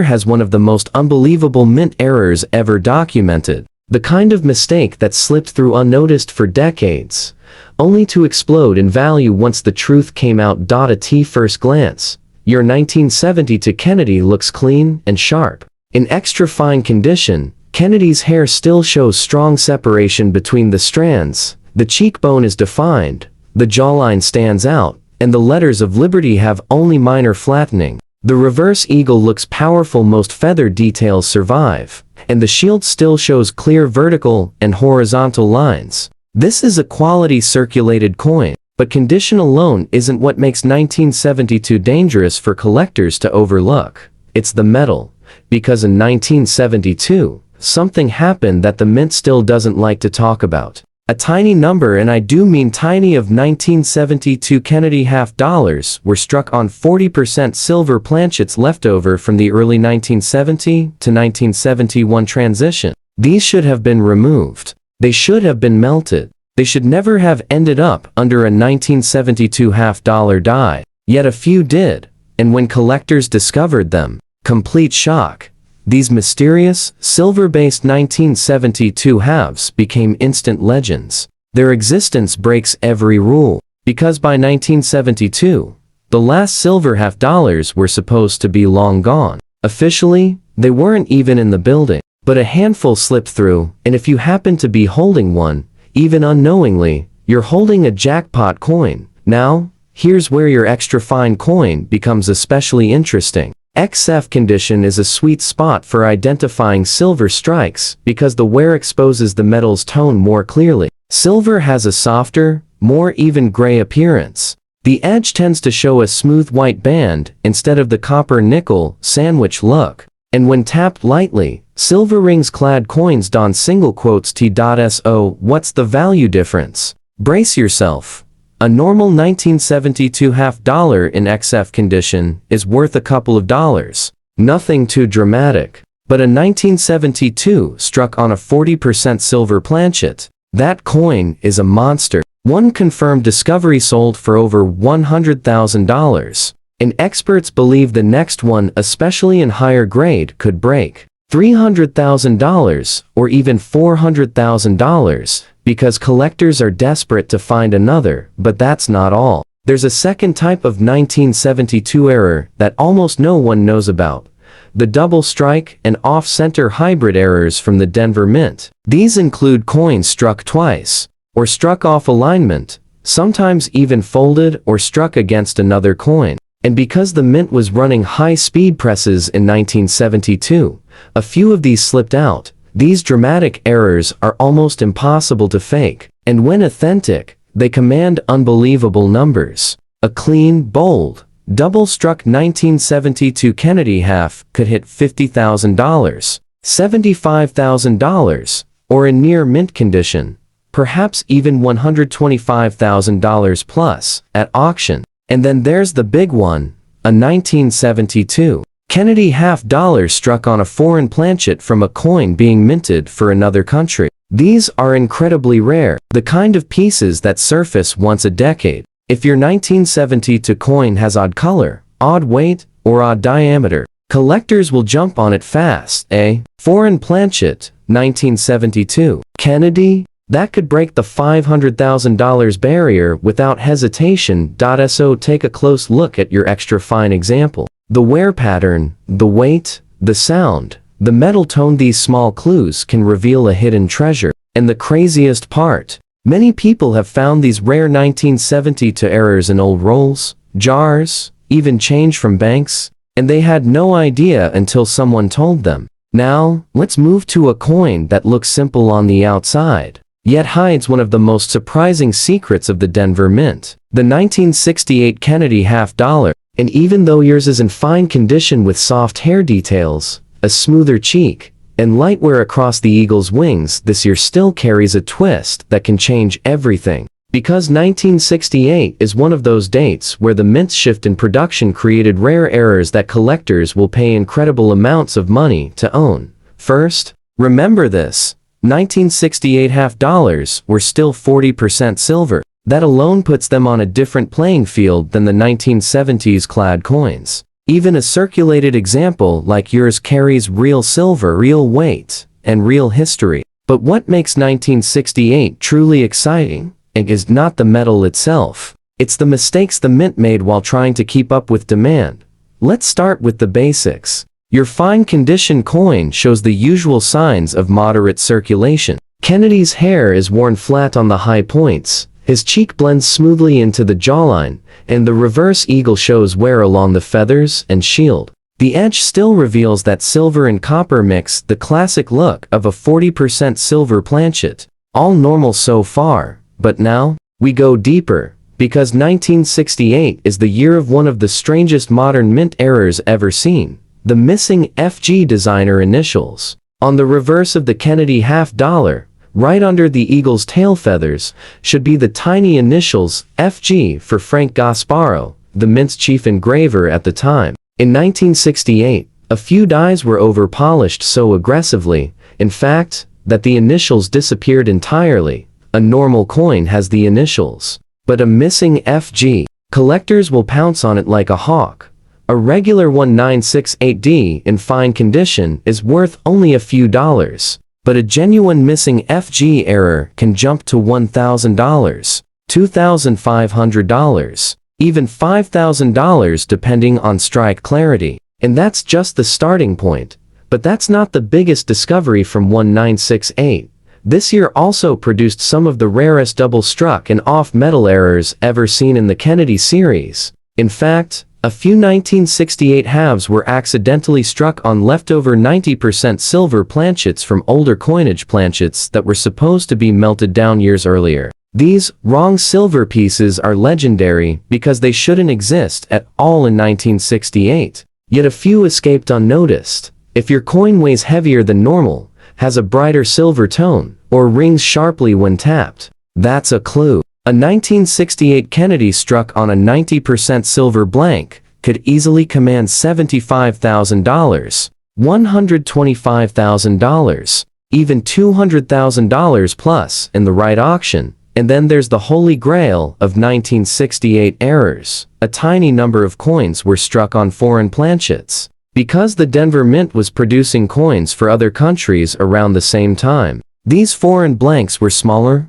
S1: has one of the most unbelievable mint errors ever documented. The kind of mistake that slipped through unnoticed for decades, only to explode in value once the truth came out. At first glance, your 1972 Kennedy looks clean and sharp. In extra fine condition, Kennedy's hair still shows strong separation between the strands, the cheekbone is defined, the jawline stands out, and the letters of Liberty have only minor flattening. The reverse eagle looks powerful, most feather details survive, and the shield still shows clear vertical and horizontal lines. This is a quality circulated coin, but condition alone isn't what makes 1972 dangerous for collectors to overlook. It's the metal, because in 1972, something happened that the mint still doesn't like to talk about. A tiny number, and I do mean tiny, of 1972 Kennedy half dollars were struck on 40% silver planchets left over from the early 1970 to 1971 transition. These should have been removed. They should have been melted. They should never have ended up under a 1972 half-dollar die. Yet a few did, and when collectors discovered them, complete shock. These mysterious, silver-based 1972 halves became instant legends. Their existence breaks every rule, because by 1972, the last silver half-dollars were supposed to be long gone. Officially, they weren't even in the building, but a handful slipped through, and if you happen to be holding one, even unknowingly, you're holding a jackpot coin. Now, here's where your extra fine coin becomes especially interesting. XF condition is a sweet spot for identifying silver strikes because the wear exposes the metal's tone more clearly. Silver has a softer, more even gray appearance. The edge tends to show a smooth white band instead of the copper-nickel sandwich look. And when tapped lightly, silver rings-clad coins don single quotes T.SO. What's the value difference? Brace yourself. A normal 1972 half-dollar in XF condition is worth a couple of dollars. Nothing too dramatic. But a 1972 struck on a 40% silver planchet. That coin is a monster. One confirmed discovery sold for over $100,000. And experts believe the next one, especially in higher grade, could break $300,000 or even $400,000 because collectors are desperate to find another. But that's not all. There's a second type of 1972 error that almost no one knows about. The double strike and off-center hybrid errors from the Denver Mint. These include coins struck twice, or struck off alignment, sometimes even folded or struck against another coin. And because the Mint was running high-speed presses in 1972, a few of these slipped out. These dramatic errors are almost impossible to fake, and when authentic, they command unbelievable numbers. A clean, bold, double-struck 1972 Kennedy half could hit $50,000, $75,000, or in near mint condition, perhaps even $125,000 plus, at auction. And then there's the big one, a 1972 Kennedy half-dollar struck on a foreign planchet from a coin being minted for another country. These are incredibly rare, the kind of pieces that surface once a decade. If your 1972 coin has odd color, odd weight, or odd diameter, collectors will jump on it fast. A foreign planchet, 1972 Kennedy? That could break the $500,000 barrier without hesitation. So take a close look at your extra fine example. The wear pattern, the weight, the sound, the metal tone. These small clues can reveal a hidden treasure. And the craziest part, many people have found these rare 1972 errors in old rolls, jars, even change from banks, and they had no idea until someone told them. Now, let's move to a coin that looks simple on the outside, yet hides one of the most surprising secrets of the Denver Mint. The 1968 Kennedy half-dollar. And even though yours is in fine condition with soft hair details, a smoother cheek, and light wear across the eagle's wings, this year still carries a twist that can change everything. Because 1968 is one of those dates where the Mint's shift in production created rare errors that collectors will pay incredible amounts of money to own. First, remember this. 1968 half-dollars were still 40% silver. That alone puts them on a different playing field than the 1970s clad coins. Even a circulated example like yours carries real silver, real weight, and real history. But what makes 1968 truly exciting is not the metal itself. It's the mistakes the Mint made while trying to keep up with demand. Let's start with the basics. Your fine condition coin shows the usual signs of moderate circulation. Kennedy's hair is worn flat on the high points. His cheek blends smoothly into the jawline, and the reverse eagle shows wear along the feathers and shield. The edge still reveals that silver and copper mix, the classic look of a 40% silver planchet. All normal so far, but now, we go deeper, because 1968 is the year of one of the strangest modern mint errors ever seen. The missing FG designer initials. On the reverse of the Kennedy half-dollar, right under the eagle's tail feathers, should be the tiny initials FG for Frank Gasparo, the Mint's chief engraver at the time. In 1968, a few dies were over-polished so aggressively, in fact, that the initials disappeared entirely. A normal coin has the initials, but a missing FG. Collectors will pounce on it like a hawk. A regular 1968D in fine condition is worth only a few dollars, but a genuine missing FG error can jump to $1,000, $2,500, even $5,000 depending on strike clarity. And that's just the starting point. But that's not the biggest discovery from 1968. This year also produced some of the rarest double-struck and off-metal errors ever seen in the Kennedy series. In fact, a few 1968 halves were accidentally struck on leftover 90% silver planchets from older coinage planchets that were supposed to be melted down years earlier. These wrong silver pieces are legendary because they shouldn't exist at all in 1968. Yet a few escaped unnoticed. If your coin weighs heavier than normal, has a brighter silver tone, or rings sharply when tapped, that's a clue. A 1968 Kennedy struck on a 90% silver blank could easily command $75,000, $125,000, even $200,000 plus in the right auction. And then there's the holy grail of 1968 errors. A tiny number of coins were struck on foreign planchets. Because the Denver Mint was producing coins for other countries around the same time, these foreign blanks were smaller,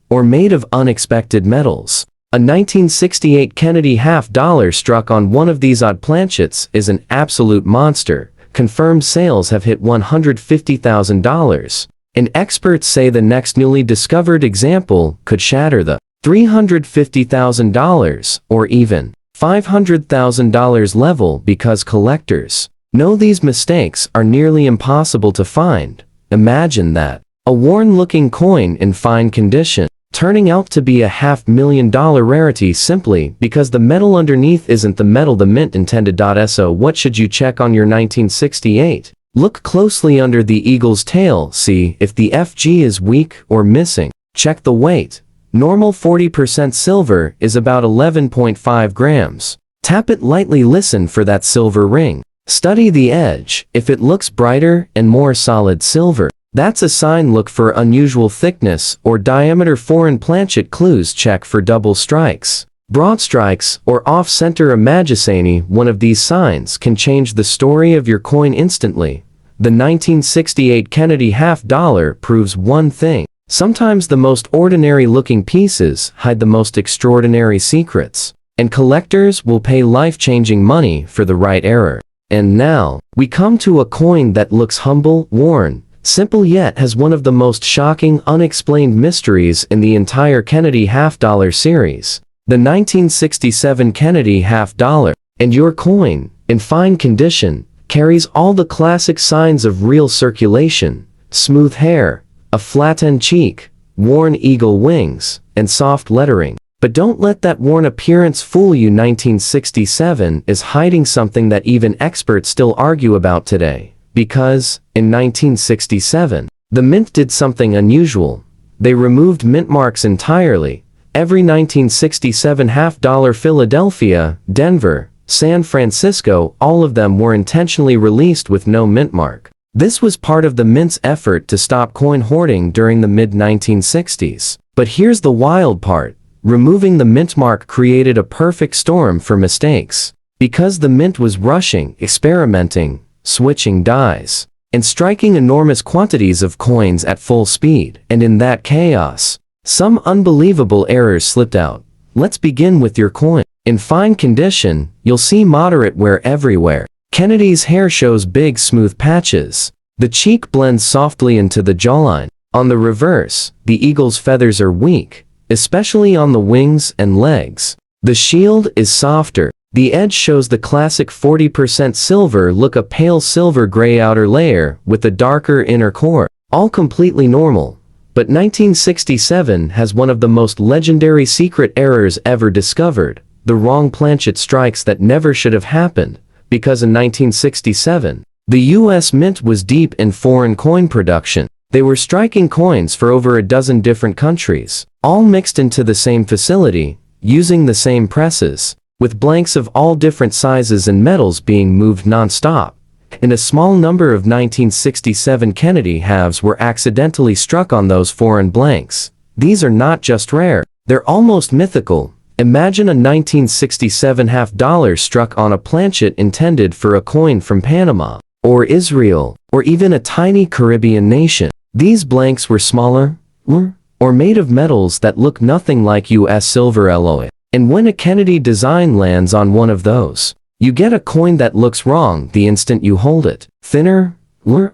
S1: or made of unexpected metals. A 1968 Kennedy $50 struck on one of these odd planchets is an absolute monster. Confirmed sales have hit $150,000. And experts say the next newly discovered example could shatter the $350,000 or even $500,000 level because collectors know these mistakes are nearly impossible to find. Imagine that. A worn-looking coin in fine condition, turning out to be a $500,000 rarity simply because the metal underneath isn't the metal the mint intended. So what should you check on your 1968? Look closely under the eagle's tail, see if the FG is weak or missing. Check the weight. Normal 40% silver is about 11.5 grams. Tap it lightly, listen for that silver ring. Study the edge. If it looks brighter and more solid silver, that's a sign. Look for unusual thickness or diameter. Foreign planchet clues. Check for double strikes, broad strikes, or off-center. Imagine one of these signs can change the story of your coin instantly. The 1968 Kennedy $50 proves one thing. Sometimes the most ordinary-looking pieces hide the most extraordinary secrets, and collectors will pay life-changing money for the right error. And now, we come to a coin that looks humble, worn, simple, yet has one of the most shocking, unexplained mysteries in the entire Kennedy $50 series. The 1967 Kennedy $50. And your coin, in fine condition, carries all the classic signs of real circulation: smooth hair, a flattened cheek, worn eagle wings, and soft lettering. But don't let that worn appearance fool you. 1967 is hiding something that even experts still argue about today. Because, in 1967, the mint did something unusual. They removed mint marks entirely. Every 1967 $50 Philadelphia, Denver, San Francisco, all of them were intentionally released with no mint mark. This was part of the mint's effort to stop coin hoarding during the mid-1960s. But here's the wild part. Removing the mint mark created a perfect storm for mistakes. Because the mint was rushing, experimenting, switching dies, and striking enormous quantities of coins at full speed. And in that chaos, some unbelievable errors slipped out. Let's begin with your coin. In fine condition, you'll see moderate wear everywhere. Kennedy's hair shows big smooth patches. The cheek blends softly into the jawline. On the reverse, the eagle's feathers are weak, especially on the wings and legs. The shield is softer. The edge shows the classic 40% silver look, a pale silver gray outer layer with a darker inner core. All completely normal. But 1967 has one of the most legendary secret errors ever discovered. The wrong planchet strikes that never should have happened. Because in 1967, the U.S. Mint was deep in foreign coin production. They were striking coins for over a dozen different countries, all mixed into the same facility, using the same presses, with blanks of all different sizes and metals being moved non-stop. And a small number of 1967 Kennedy halves were accidentally struck on those foreign blanks. these are not just rare, they're almost mythical. Imagine a 1967 half-dollar struck on a planchet intended for a coin from Panama, or Israel, or even a tiny Caribbean nation. These blanks were smaller, or made of metals that look nothing like US silver alloy. And when a Kennedy design lands on one of those, you get a coin that looks wrong the instant you hold it. Thinner,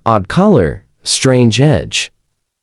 S1: odd color, strange edge.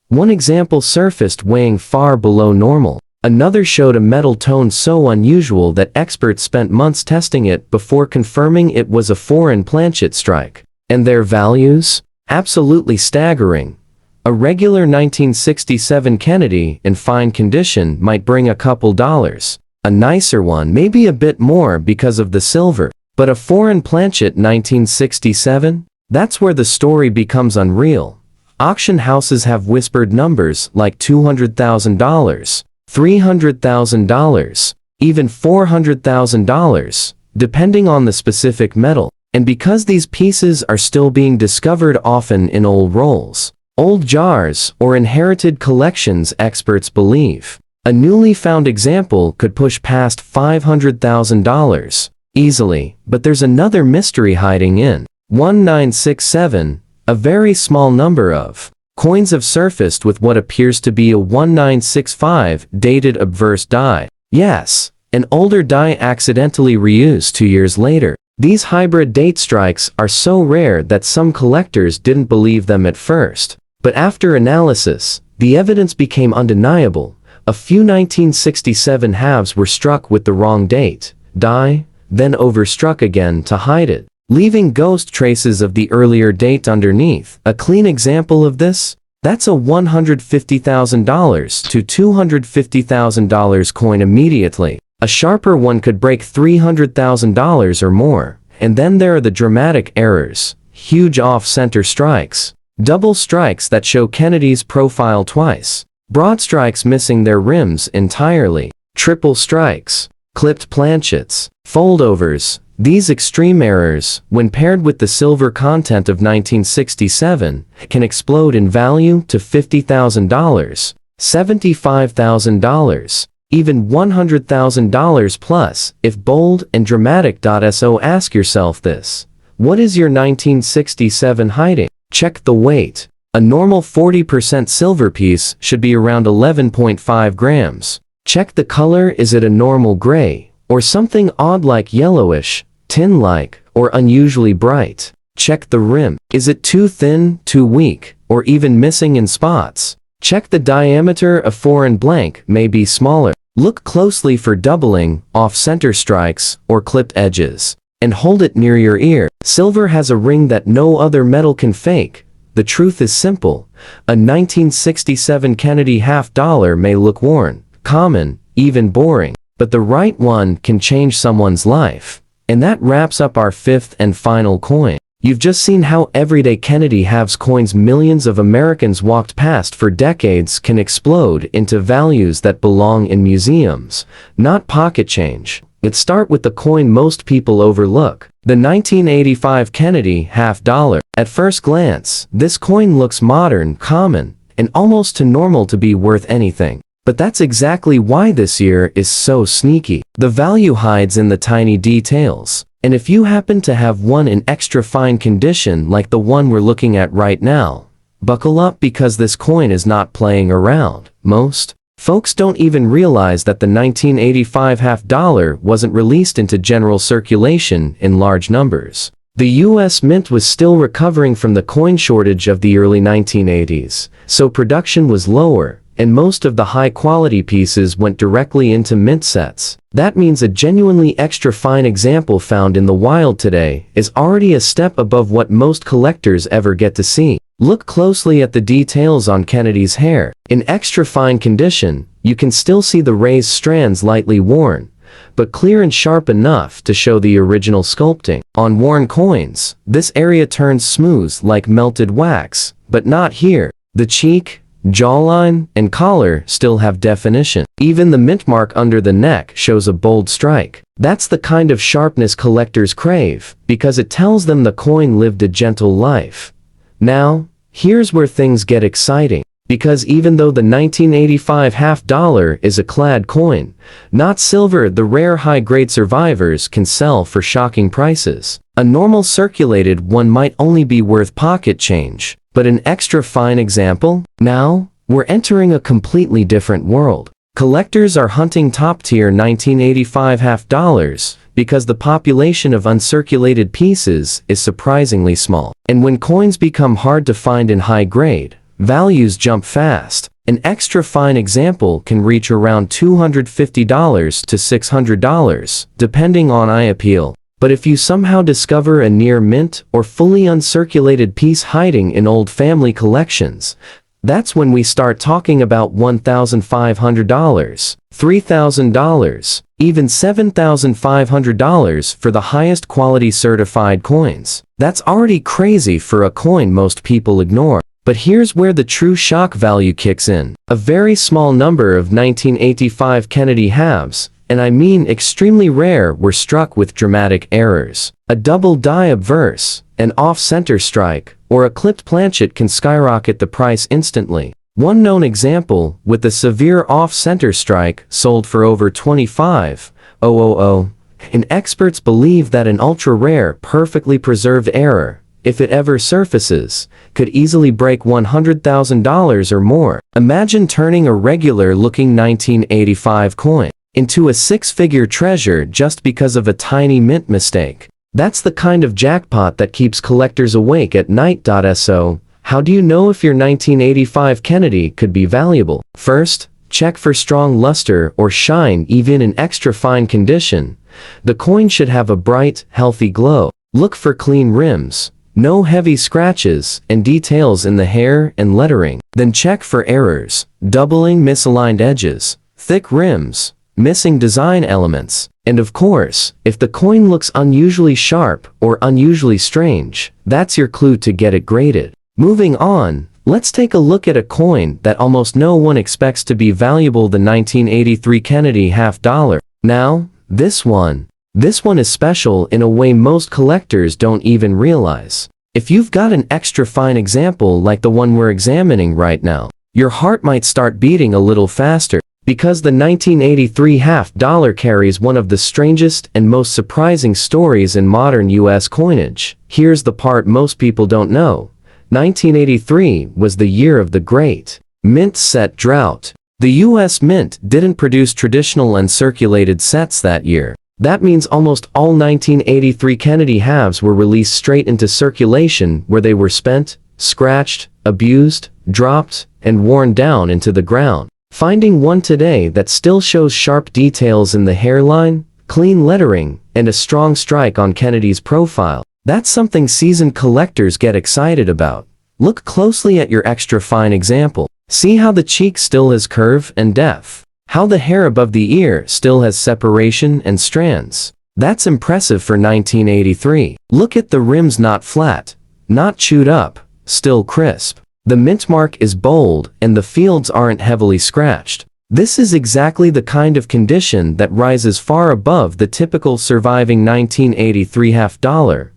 S1: One example surfaced weighing far below normal. Another showed a metal tone so unusual that experts spent months testing it before confirming it was a foreign planchet strike. And their values? Absolutely staggering. A regular 1967 Kennedy in fine condition might bring a couple dollars. A nicer one maybe a bit more because of the silver. But a foreign planchet 1967? That's where the story becomes unreal. Auction houses have whispered numbers like $200,000, $300,000, even $400,000, depending on the specific metal. And because these pieces are still being discovered often in old rolls, old jars, or inherited collections, experts believe a newly found example could push past $500,000 easily. But there's another mystery hiding in 1967. A very small number of coins have surfaced with what appears to be a 1965 dated obverse die. Yes, an older die accidentally reused 2 years later. These hybrid date strikes are so rare that some collectors didn't believe them at first. But after analysis, the evidence became undeniable. A few 1967 halves were struck with the wrong date, die, then overstruck again to hide it, leaving ghost traces of the earlier date underneath. A clean example of this? That's a $150,000 to $250,000 coin immediately. A sharper one could break $300,000 or more. And then there are the dramatic errors, huge off-center strikes, double strikes that show Kennedy's profile twice, broad strikes missing their rims entirely, triple strikes, clipped planchets, foldovers. These extreme errors, when paired with the silver content of 1967, can explode in value to $50,000, $75,000, even $100,000 plus. If bold and dramatic. So ask yourself this: what is your 1967 hiding? Check the weight. A normal 40% silver piece should be around 11.5 grams. Check the color. Is it a normal gray, or something odd like yellowish, tin-like, or unusually bright? Check the rim. Is it too thin, too weak, or even missing in spots? Check the diameter. A foreign blank may be smaller. Look closely for doubling, off-center strikes, or clipped edges. And hold it near your ear. Silver has a ring that no other metal can fake. The truth is simple. A 1967 Kennedy half-dollar may look worn, common, even boring, but the right one can change someone's life. And that wraps up our fifth and final coin. You've just seen how everyday Kennedy halves coins millions of Americans walked past for decades can explode into values that belong in museums, not pocket change. Let's start with the coin most people overlook, the 1985 Kennedy half-dollar. At first glance, this coin looks modern, common, and almost too normal to be worth anything. But that's exactly why this year is so sneaky. The value hides in the tiny details. And if you happen to have one in extra fine condition like the one we're looking at right now, buckle up, because this coin is not playing around. Most folks don't even realize that the 1985 half-dollar wasn't released into general circulation in large numbers. The US Mint was still recovering from the coin shortage of the early 1980s, so production was lower, and most of the high-quality pieces went directly into mint sets. That means a genuinely extra-fine example found in the wild today is already a step above what most collectors ever get to see. Look closely at the details on Kennedy's hair. In extra-fine condition, you can still see the raised strands lightly worn, but clear and sharp enough to show the original sculpting. On worn coins, this area turns smooth like melted wax, but not here. The cheek, jawline, and collar still have definition. Even the mint mark under the neck shows a bold strike. That's the kind of sharpness collectors crave, because it tells them the coin lived a gentle life. Now, here's where things get exciting. Because even though the 1985 half dollar is a clad coin, not silver, the rare high-grade survivors can sell for shocking prices. A normal circulated one might only be worth pocket change, but an extra fine example? Now, we're entering a completely different world. Collectors are hunting top-tier 1985 half dollars because the population of uncirculated pieces is surprisingly small. And when coins become hard to find in high grade, values jump fast. An extra fine example can reach around $250 to $600, depending on eye appeal. But if you somehow discover a near mint or fully uncirculated piece hiding in old family collections, that's when we start talking about $1,500, $3,000, even $7,500 for the highest quality certified coins. That's already crazy for a coin most people ignore. But here's where the true shock value kicks in. A very small number of 1985 Kennedy halves, and I mean extremely rare, were struck with dramatic errors. A double die obverse, an off-center strike, or a clipped planchet can skyrocket the price instantly. One known example, with a severe off-center strike, sold for over $25,000, and experts believe that an ultra-rare, perfectly preserved error, if it ever surfaces, could easily break $100,000 or more. Imagine turning a regular-looking 1985 coin into a six-figure treasure just because of a tiny mint mistake. That's the kind of jackpot that keeps collectors awake at night. So, how do you know if your 1985 Kennedy could be valuable? First, check for strong luster or shine. Even in extra fine condition, the coin should have a bright, healthy glow. Look for clean rims, no heavy scratches, and details in the hair and lettering. Then check for errors, doubling, misaligned edges, thick rims, missing design elements. And of course, if the coin looks unusually sharp or unusually strange, that's your clue to get it graded. Moving on, let's take a look at a coin that almost no one expects to be valuable, the 1983 Kennedy half dollar. Now, this one is special in a way most collectors don't even realize. If you've got an extra fine example like the one we're examining right now, your heart might start beating a little faster. Because the 1983 half dollar carries one of the strangest and most surprising stories in modern U.S. coinage. Here's the part most people don't know. 1983 was the year of the Great Mint Set Drought. The U.S. Mint didn't produce traditional uncirculated sets that year. That means almost all 1983 Kennedy halves were released straight into circulation, where they were spent, scratched, abused, dropped, and worn down into the ground. Finding one today that still shows sharp details in the hairline, clean lettering, and a strong strike on Kennedy's profile, that's something seasoned collectors get excited about. Look closely at your extra fine example. See how the cheek still has curve and depth, how the hair above the ear still has separation and strands. That's impressive for 1983. Look at the rims, not flat, not chewed up, still crisp. The mint mark is bold and the fields aren't heavily scratched. This is exactly the kind of condition that rises far above the typical surviving 1983 half dollar.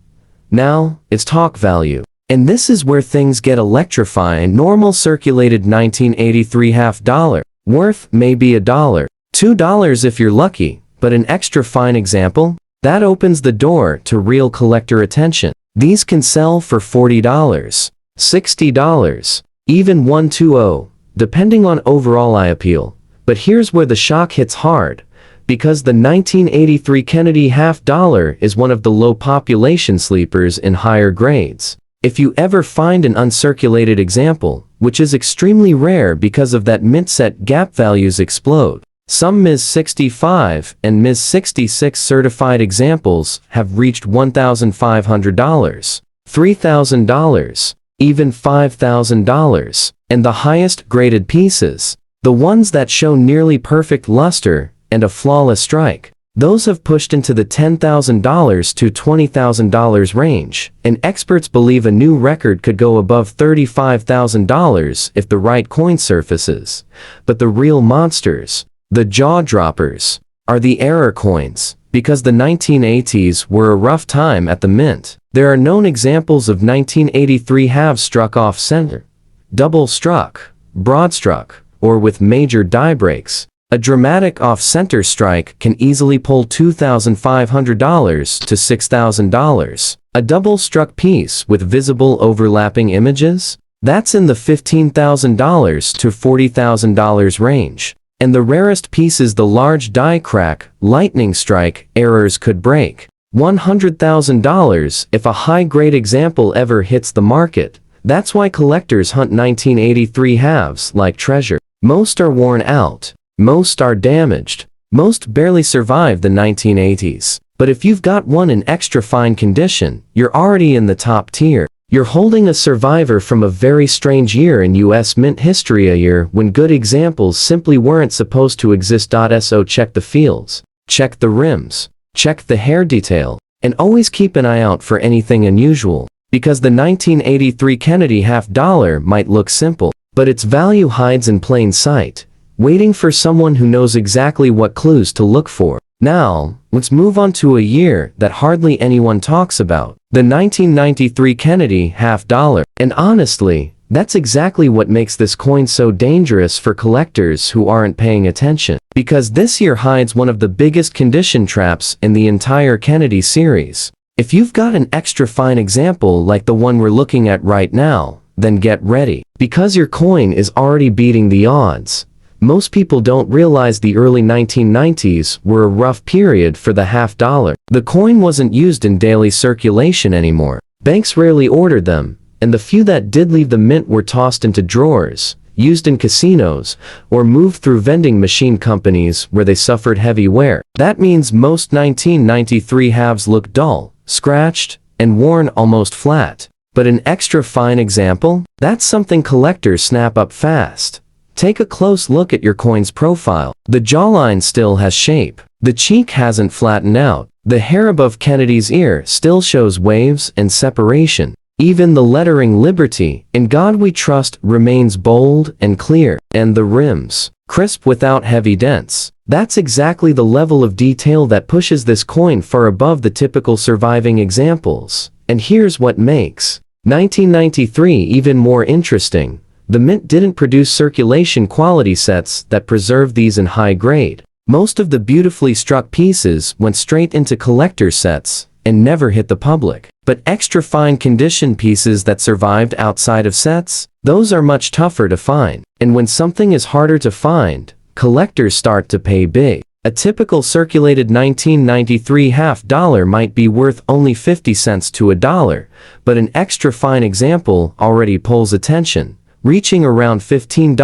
S1: Now, it's talk value. And this is where things get electrifying. Normal circulated 1983 half dollar, worth maybe $1, $2 if you're lucky, but an extra fine example? That opens the door to real collector attention. These can sell for $40. $60, even $120, depending on overall eye appeal. But here's where the shock hits hard, because the 1983 Kennedy half dollar is one of the low population sleepers in higher grades. If you ever find an uncirculated example, which is extremely rare because of that mint set, gap values explode. Some Ms. 65 and Ms. 66 certified examples have reached $1,500, $3,000, even $5,000, and the highest graded pieces, the ones that show nearly perfect luster and a flawless strike, those have pushed into the $10,000 to $20,000 range, and experts believe a new record could go above $35,000 if the right coin surfaces. But the real monsters, the jaw-droppers, are the error coins. Because the 1980s were a rough time at the mint, there are known examples of 1983 halves struck off-center, double struck, broadstruck, or with major die breaks. A dramatic off-center strike can easily pull $2,500 to $6,000. A double-struck piece with visible overlapping images? That's in the $15,000 to $40,000 range. And the rarest pieces, the large die crack, lightning strike, errors could break $100,000 if a high-grade example ever hits the market. That's why collectors hunt 1983 halves like treasure. Most are worn out. Most are damaged. Most barely survive the 1980s. But if you've got one in extra fine condition, you're already in the top tier. You're holding a survivor from a very strange year in US mint history, a year when good examples simply weren't supposed to exist. So check the fields, check the rims, check the hair detail, and always keep an eye out for anything unusual. Because the 1983 Kennedy $50 might look simple, but its value hides in plain sight, waiting for someone who knows exactly what clues to look for. Now, let's move on to a year that hardly anyone talks about, the 1993 Kennedy $50. And honestly, that's exactly what makes this coin so dangerous for collectors who aren't paying attention. Because this year hides one of the biggest condition traps in the entire Kennedy series. If you've got an extra fine example like the one we're looking at right now, then get ready. Because your coin is already beating the odds. Most people don't realize the early 1990s were a rough period for the $50. The coin wasn't used in daily circulation anymore. Banks rarely ordered them, and the few that did leave the mint were tossed into drawers, used in casinos, or moved through vending machine companies where they suffered heavy wear. That means most 1993 halves look dull, scratched, and worn almost flat. But an extra fine example? That's something collectors snap up fast. Take a close look at your coin's profile. The jawline still has shape. The cheek hasn't flattened out. The hair above Kennedy's ear still shows waves and separation. Even the lettering "Liberty, in God We Trust" remains bold and clear. And the rims, crisp without heavy dents. That's exactly the level of detail that pushes this coin far above the typical surviving examples. And here's what makes 1993 even more interesting. The mint didn't produce circulation quality sets that preserved these in high grade. Most of the beautifully struck pieces went straight into collector sets and never hit the public. But extra fine condition pieces that survived outside of sets, those are much tougher to find. And when something is harder to find, collectors start to pay big. A typical circulated 1993 $50 might be worth only 50 cents to $1, but an extra fine example already pulls attention, reaching around $15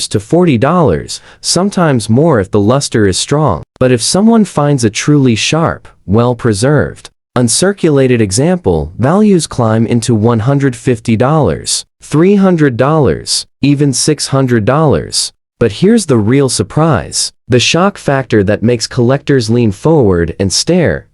S1: to $40, sometimes more if the luster is strong. But if someone finds a truly sharp, well-preserved, uncirculated example, values climb into $150, $300, even $600. But here's the real surprise, the shock factor that makes collectors lean forward and stare.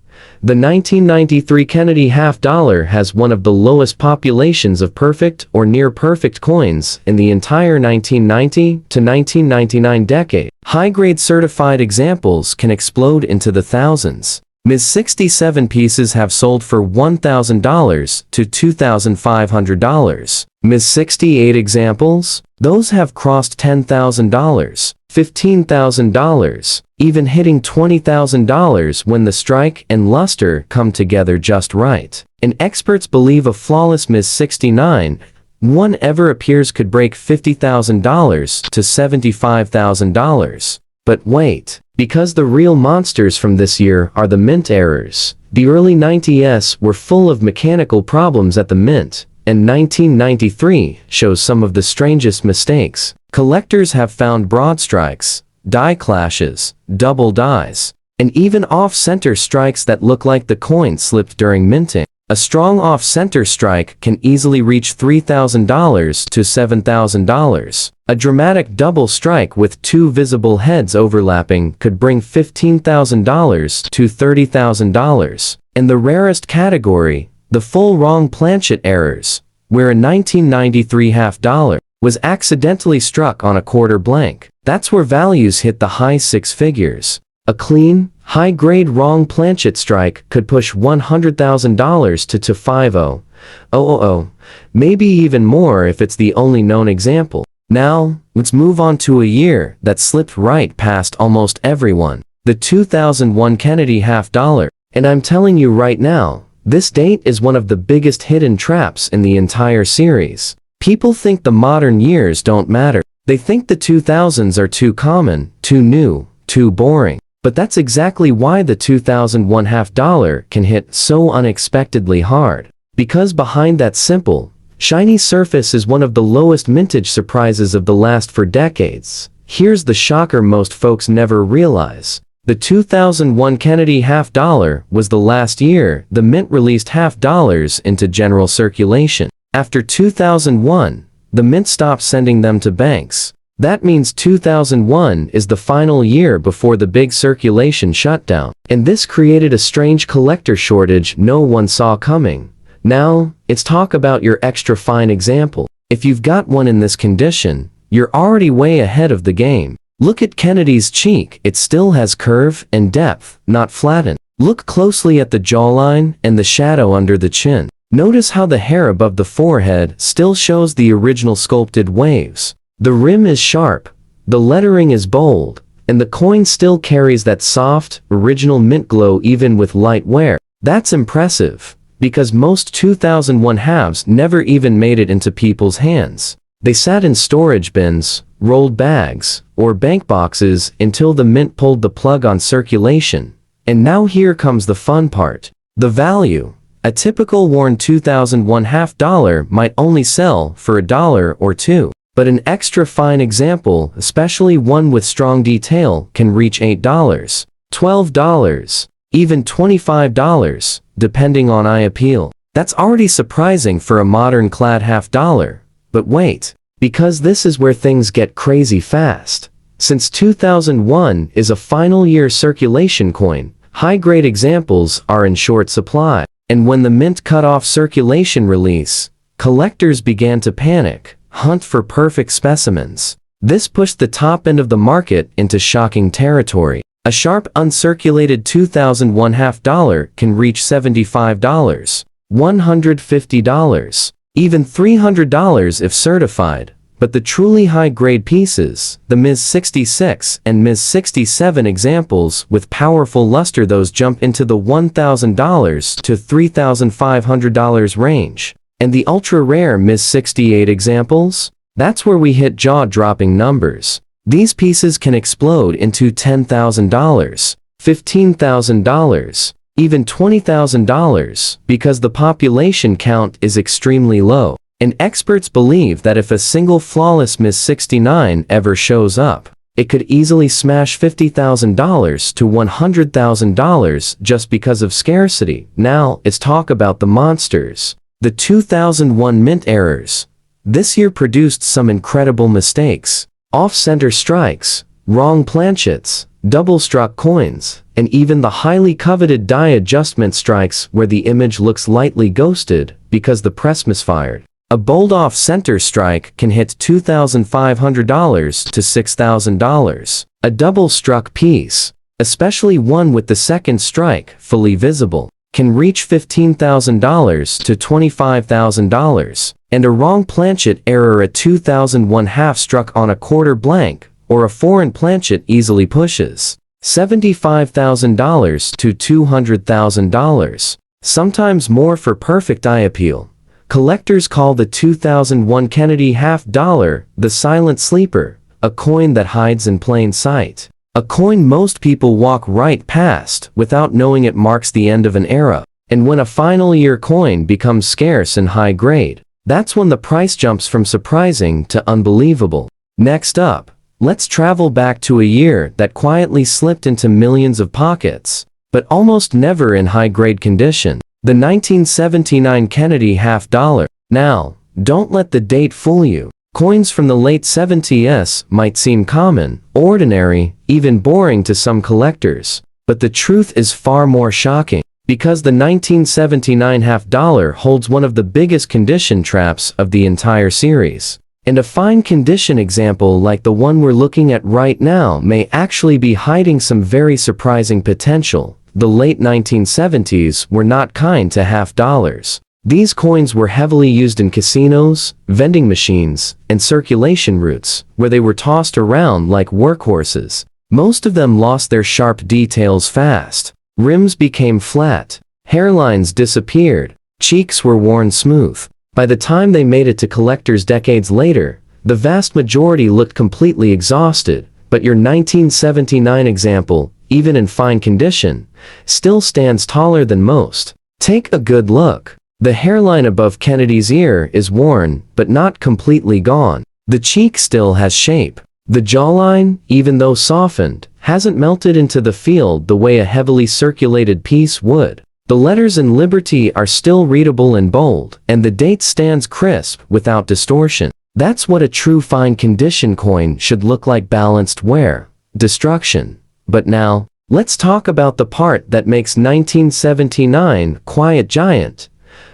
S1: The 1993 Kennedy $50 has one of the lowest populations of perfect or near-perfect coins in the entire 1990 to 1999 decade. High-grade certified examples can explode into the thousands. Ms. 67 pieces have sold for $1,000 to $2,500. Ms. 68 examples? Those have crossed $10,000, $15,000, even hitting $20,000 when the strike and luster come together just right. And experts believe a flawless Ms. 69, one ever appears, could break $50,000 to $75,000. But wait, because the real monsters from this year are the mint errors. The early 90s were full of mechanical problems at the mint, and 1993 shows some of the strangest mistakes. Collectors have found broad strikes, die clashes, double dies, and even off-center strikes that look like the coin slipped during minting. A strong off-center strike can easily reach $3,000 to $7,000. A dramatic double strike with two visible heads overlapping could bring $15,000 to $30,000. In the rarest category, the full wrong planchet errors, where a 1993 $50 was accidentally struck on a quarter blank. That's where values hit the high six figures. A clean, high-grade wrong planchet strike could push $100,000 to $50,000, maybe even more if it's the only known example. Now, let's move on to a year that slipped right past almost everyone. The 2001 Kennedy half dollar. And I'm telling you right now, this date is one of the biggest hidden traps in the entire series. People think the modern years don't matter. They think the 2000s are too common, too new, too boring. But that's exactly why the 2001 half dollar can hit so unexpectedly hard. Because behind that simple, shiny surface is one of the lowest mintage surprises of the last 4 decades. Here's the shocker most folks never realize. The 2001 Kennedy half dollar was the last year the mint released half dollars into general circulation. After 2001, the mint stopped sending them to banks. That means 2001 is the final year before the big circulation shutdown. And this created a strange collector shortage no one saw coming. Now, let's talk about your extra fine example. If you've got one in this condition, you're already way ahead of the game. Look at Kennedy's cheek, it still has curve and depth, not flattened. Look closely at the jawline and the shadow under the chin. Notice how the hair above the forehead still shows the original sculpted waves. The rim is sharp, the lettering is bold, and the coin still carries that soft, original mint glow even with light wear. That's impressive, because most 2001 halves never even made it into people's hands. They sat in storage bins, rolled bags, or bank boxes until the mint pulled the plug on circulation. And now here comes the fun part. The value. A typical worn 2001 half dollar might only sell for $1 or $2. But an extra fine example, especially one with strong detail, can reach $8, $12, even $25, depending on eye appeal. That's already surprising for a modern clad half dollar. But wait, because this is where things get crazy fast. Since 2001 is a final year circulation coin, high-grade examples are in short supply. And when the mint cut off circulation release, collectors began to panic, hunt for perfect specimens. This pushed the top end of the market into shocking territory. A sharp uncirculated 2001 half dollar can reach $75, $150, even $300 if certified. But the truly high-grade pieces, the Ms. 66 and Ms. 67 examples with powerful luster, those jump into the $1,000 to $3,500 range. And the ultra-rare Ms. 68 examples? That's where we hit jaw-dropping numbers. These pieces can explode into $10,000, $15,000, even $20,000 because the population count is extremely low. And experts believe that if a single flawless Ms. 69 ever shows up, it could easily smash $50,000 to $100,000 just because of scarcity. Now, let's talk about the monsters. The 2001 mint errors. This year produced some incredible mistakes. Off-center strikes, wrong planchets, double-struck coins, and even the highly coveted die adjustment strikes where the image looks lightly ghosted because the press misfired. A bold off-center strike can hit $2,500 to $6,000. A double-struck piece, especially one with the second strike fully visible, can reach $15,000 to $25,000. And a wrong planchet error, a 2001 half struck on a quarter blank, or a foreign planchet easily pushes $75,000 to $200,000. Sometimes more for perfect eye appeal. Collectors call the 2001 Kennedy half dollar the silent sleeper, a coin that hides in plain sight. A coin most people walk right past without knowing it marks the end of an era. And when a final year coin becomes scarce and high grade, that's when the price jumps from surprising to unbelievable. Next up, let's travel back to a year that quietly slipped into millions of pockets, but almost never in high grade condition. The 1979 Kennedy half dollar. Now, don't let the date fool you. Coins from the late 70s might seem common, ordinary, even boring to some collectors. But the truth is far more shocking. Because the 1979 half dollar holds one of the biggest condition traps of the entire series. And a fine condition example like the one we're looking at right now may actually be hiding some very surprising potential. The late 1970s were not kind to half dollars. These coins were heavily used in casinos, vending machines, and circulation routes, where they were tossed around like workhorses. Most of them lost their sharp details fast. Rims became flat, hairlines disappeared, cheeks were worn smooth. By the time they made it to collectors decades later, the vast majority looked completely exhausted, but your 1979 example, even in fine condition, still stands taller than most. Take a good look. The hairline above Kennedy's ear is worn, but not completely gone. The cheek still has shape. The jawline, even though softened, hasn't melted into the field the way a heavily circulated piece would. The letters in Liberty are still readable and bold, and the date stands crisp without distortion. That's what a true fine condition coin should look like: balanced wear, destruction. But now, let's talk about the part that makes 1979 quiet giant.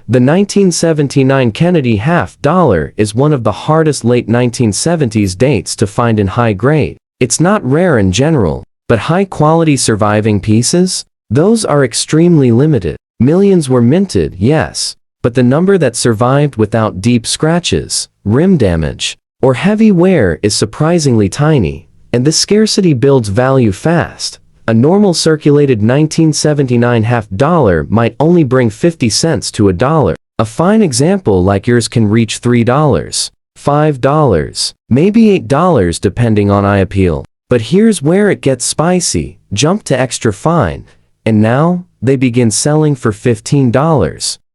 S1: The 1979 Kennedy $50 is one of the hardest late 1970s dates to find in high grade. It's not rare in general, but high-quality surviving pieces? Those are extremely limited. Millions were minted, yes, but the number that survived without deep scratches, rim damage, or heavy wear is surprisingly tiny, and this scarcity builds value fast. A normal circulated 1979 $50 might only bring 50 cents to a dollar. A fine example like yours can reach $3, $5, maybe $8 depending on eye appeal. But here's where it gets spicy. Jump to extra fine, and now they begin selling for $15,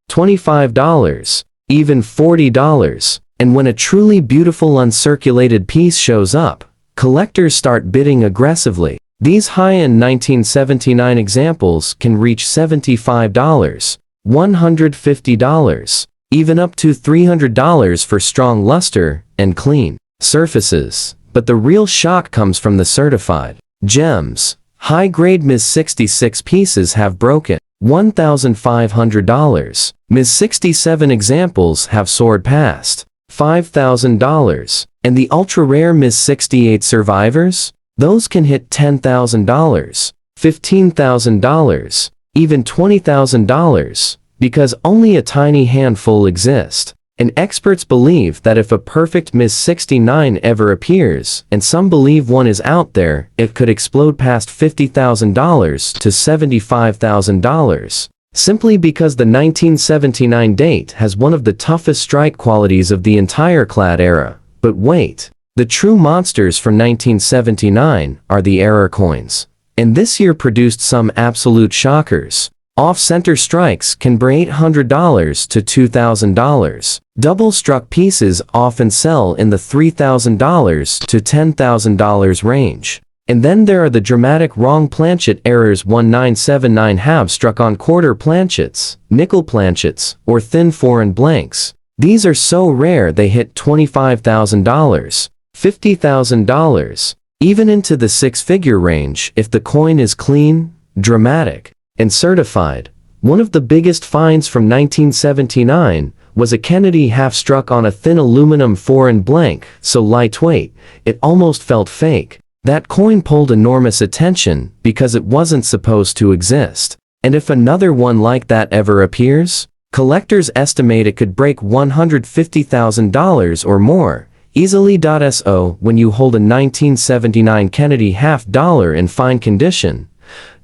S1: $25, even $40. And when a truly beautiful uncirculated piece shows up, collectors start bidding aggressively. These high-end 1979 examples can reach $75, $150, even up to $300 for strong luster and clean surfaces. But the real shock comes from the certified gems. High-grade Ms. 66 pieces have broken $1,500. Ms. 67 examples have soared past $5,000. And the ultra-rare Ms. 68 survivors? Those can hit $10,000, $15,000, even $20,000, because only a tiny handful exist. And experts believe that if a perfect Ms. 69 ever appears, and some believe one is out there, it could explode past $50,000 to $75,000. Simply because the 1979 date has one of the toughest strike qualities of the entire clad era. But wait. The true monsters from 1979 are the error coins. And this year produced some absolute shockers. Off-center strikes can bring $800 to $2,000. Double-struck pieces often sell in the $3,000 to $10,000 range. And then there are the dramatic wrong planchet errors. 1979 have struck on quarter planchets, nickel planchets, or thin foreign blanks. These are so rare they hit $25,000. $50,000, even into the six-figure range if the coin is clean, dramatic, and certified. One of the biggest finds from 1979 was a Kennedy half struck on a thin aluminum foreign blank, so lightweight, it almost felt fake. That coin pulled enormous attention because it wasn't supposed to exist. And if another one like that ever appears, collectors estimate it could break $150,000 or more. Easily. So when you hold a 1979 Kennedy $50 in fine condition,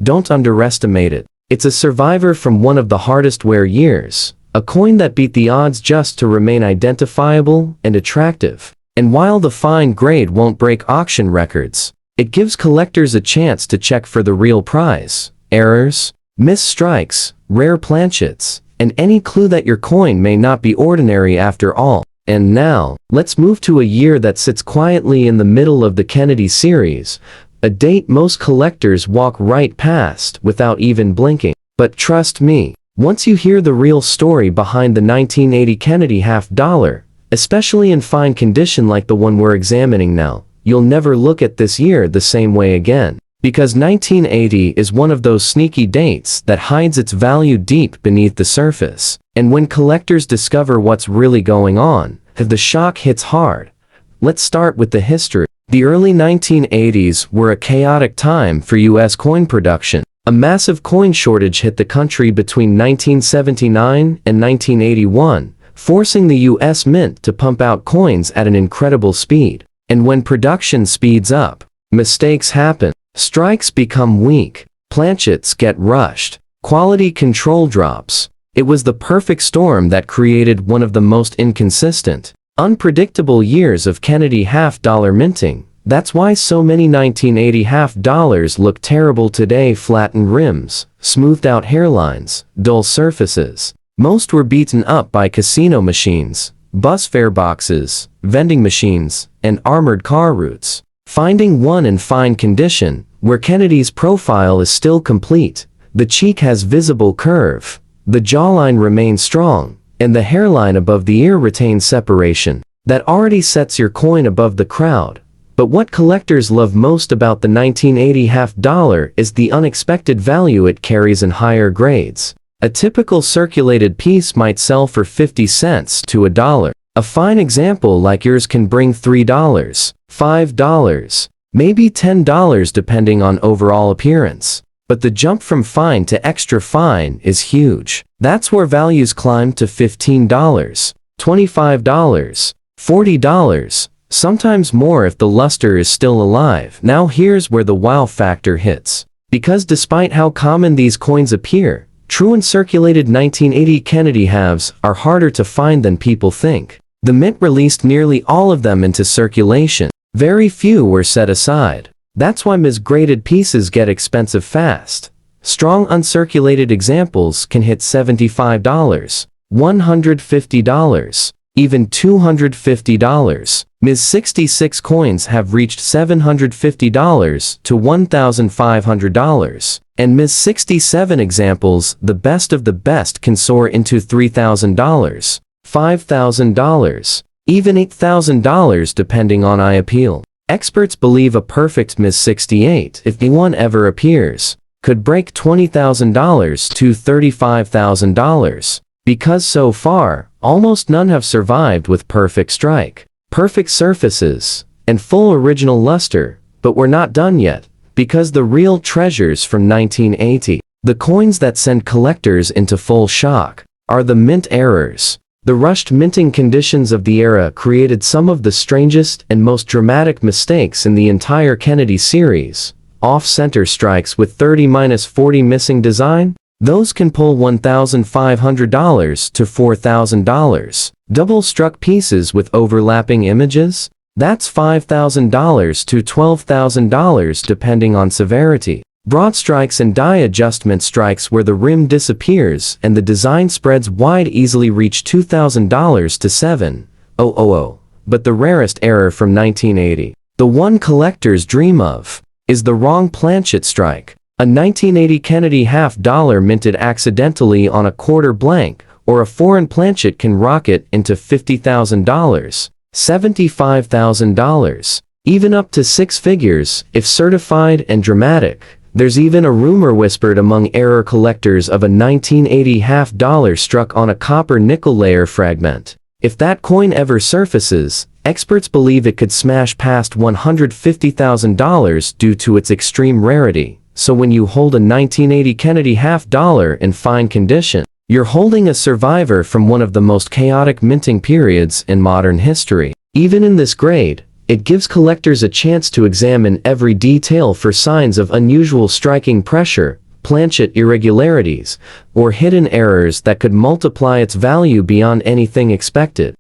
S1: don't underestimate it. It's a survivor from one of the hardest wear years, a coin that beat the odds just to remain identifiable and attractive. And while the fine grade won't break auction records, it gives collectors a chance to check for the real prize, errors, missed strikes, rare planchets, and any clue that your coin may not be ordinary after all. And now, let's move to a year that sits quietly in the middle of the Kennedy series, a date most collectors walk right past without even blinking. But trust me, once you hear the real story behind the 1980 Kennedy $50, especially in fine condition like the one we're examining now, you'll never look at this year the same way again. Because 1980 is one of those sneaky dates that hides its value deep beneath the surface. And when collectors discover what's really going on, the shock hits hard. Let's start with the history. The early 1980s were a chaotic time for U.S. coin production. A massive coin shortage hit the country between 1979 and 1981, forcing the U.S. Mint to pump out coins at an incredible speed. And when production speeds up, mistakes happen. Strikes become weak. Planchets get rushed. Quality control drops. It was the perfect storm that created one of the most inconsistent, unpredictable years of Kennedy half-dollar minting. That's why so many 1980 half-dollars look terrible today: flattened rims, smoothed-out hairlines, dull surfaces. Most were beaten up by casino machines, bus fare boxes, vending machines, and armored car routes. Finding one in fine condition, where Kennedy's profile is still complete, the cheek has visible curve, the jawline remains strong, and the hairline above the ear retains separation. That already sets your coin above the crowd. But what collectors love most about the 1980 half-dollar is the unexpected value it carries in higher grades. A typical circulated piece might sell for 50 cents to $1. A fine example like yours can bring $3, $5, maybe $10 depending on overall appearance. But the jump from fine to extra fine is huge. That's where values climb to $15, $25, $40, sometimes more if the luster is still alive. Now here's where the wow factor hits. Because despite how common these coins appear, true uncirculated 1980 Kennedy halves are harder to find than people think. The Mint released nearly all of them into circulation. Very few were set aside. That's why misgraded pieces get expensive fast. Strong uncirculated examples can hit $75, $150, even $250. Ms. 66 coins have reached $750 to $1,500. And Ms. 67 examples, the best of the best, can soar into $3,000, $5,000, even $8,000 depending on eye appeal. Experts believe a perfect Ms. 68, if one ever appears, could break $20,000 to $35,000. Because so far, almost none have survived with perfect strike, perfect surfaces, and full original luster. But we're not done yet, because the real treasures from 1980, the coins that send collectors into full shock, are the mint errors. The rushed minting conditions of the era created some of the strangest and most dramatic mistakes in the entire Kennedy series. Off-center strikes with 30-40 missing design? Those can pull $1,500 to $4,000. Double-struck pieces with overlapping images? That's $5,000 to $12,000 depending on severity. Broad strikes and die adjustment strikes where the rim disappears and the design spreads wide easily reach $2,000 to $7,000. But the rarest error from 1980, the one collectors dream of, is the wrong planchet strike. A 1980 Kennedy half-dollar minted accidentally on a quarter blank or a foreign planchet can rocket into $50,000, $75,000, even up to six figures if certified and dramatic. There's even a rumor whispered among error collectors of a 1980 half-dollar struck on a copper nickel layer fragment. If that coin ever surfaces, experts believe it could smash past $150,000 due to its extreme rarity. So when you hold a 1980 Kennedy half-dollar in fine condition, you're holding a survivor from one of the most chaotic minting periods in modern history. Even in this grade, it gives collectors a chance to examine every detail for signs of unusual striking pressure, planchet irregularities, or hidden errors that could multiply its value beyond anything expected.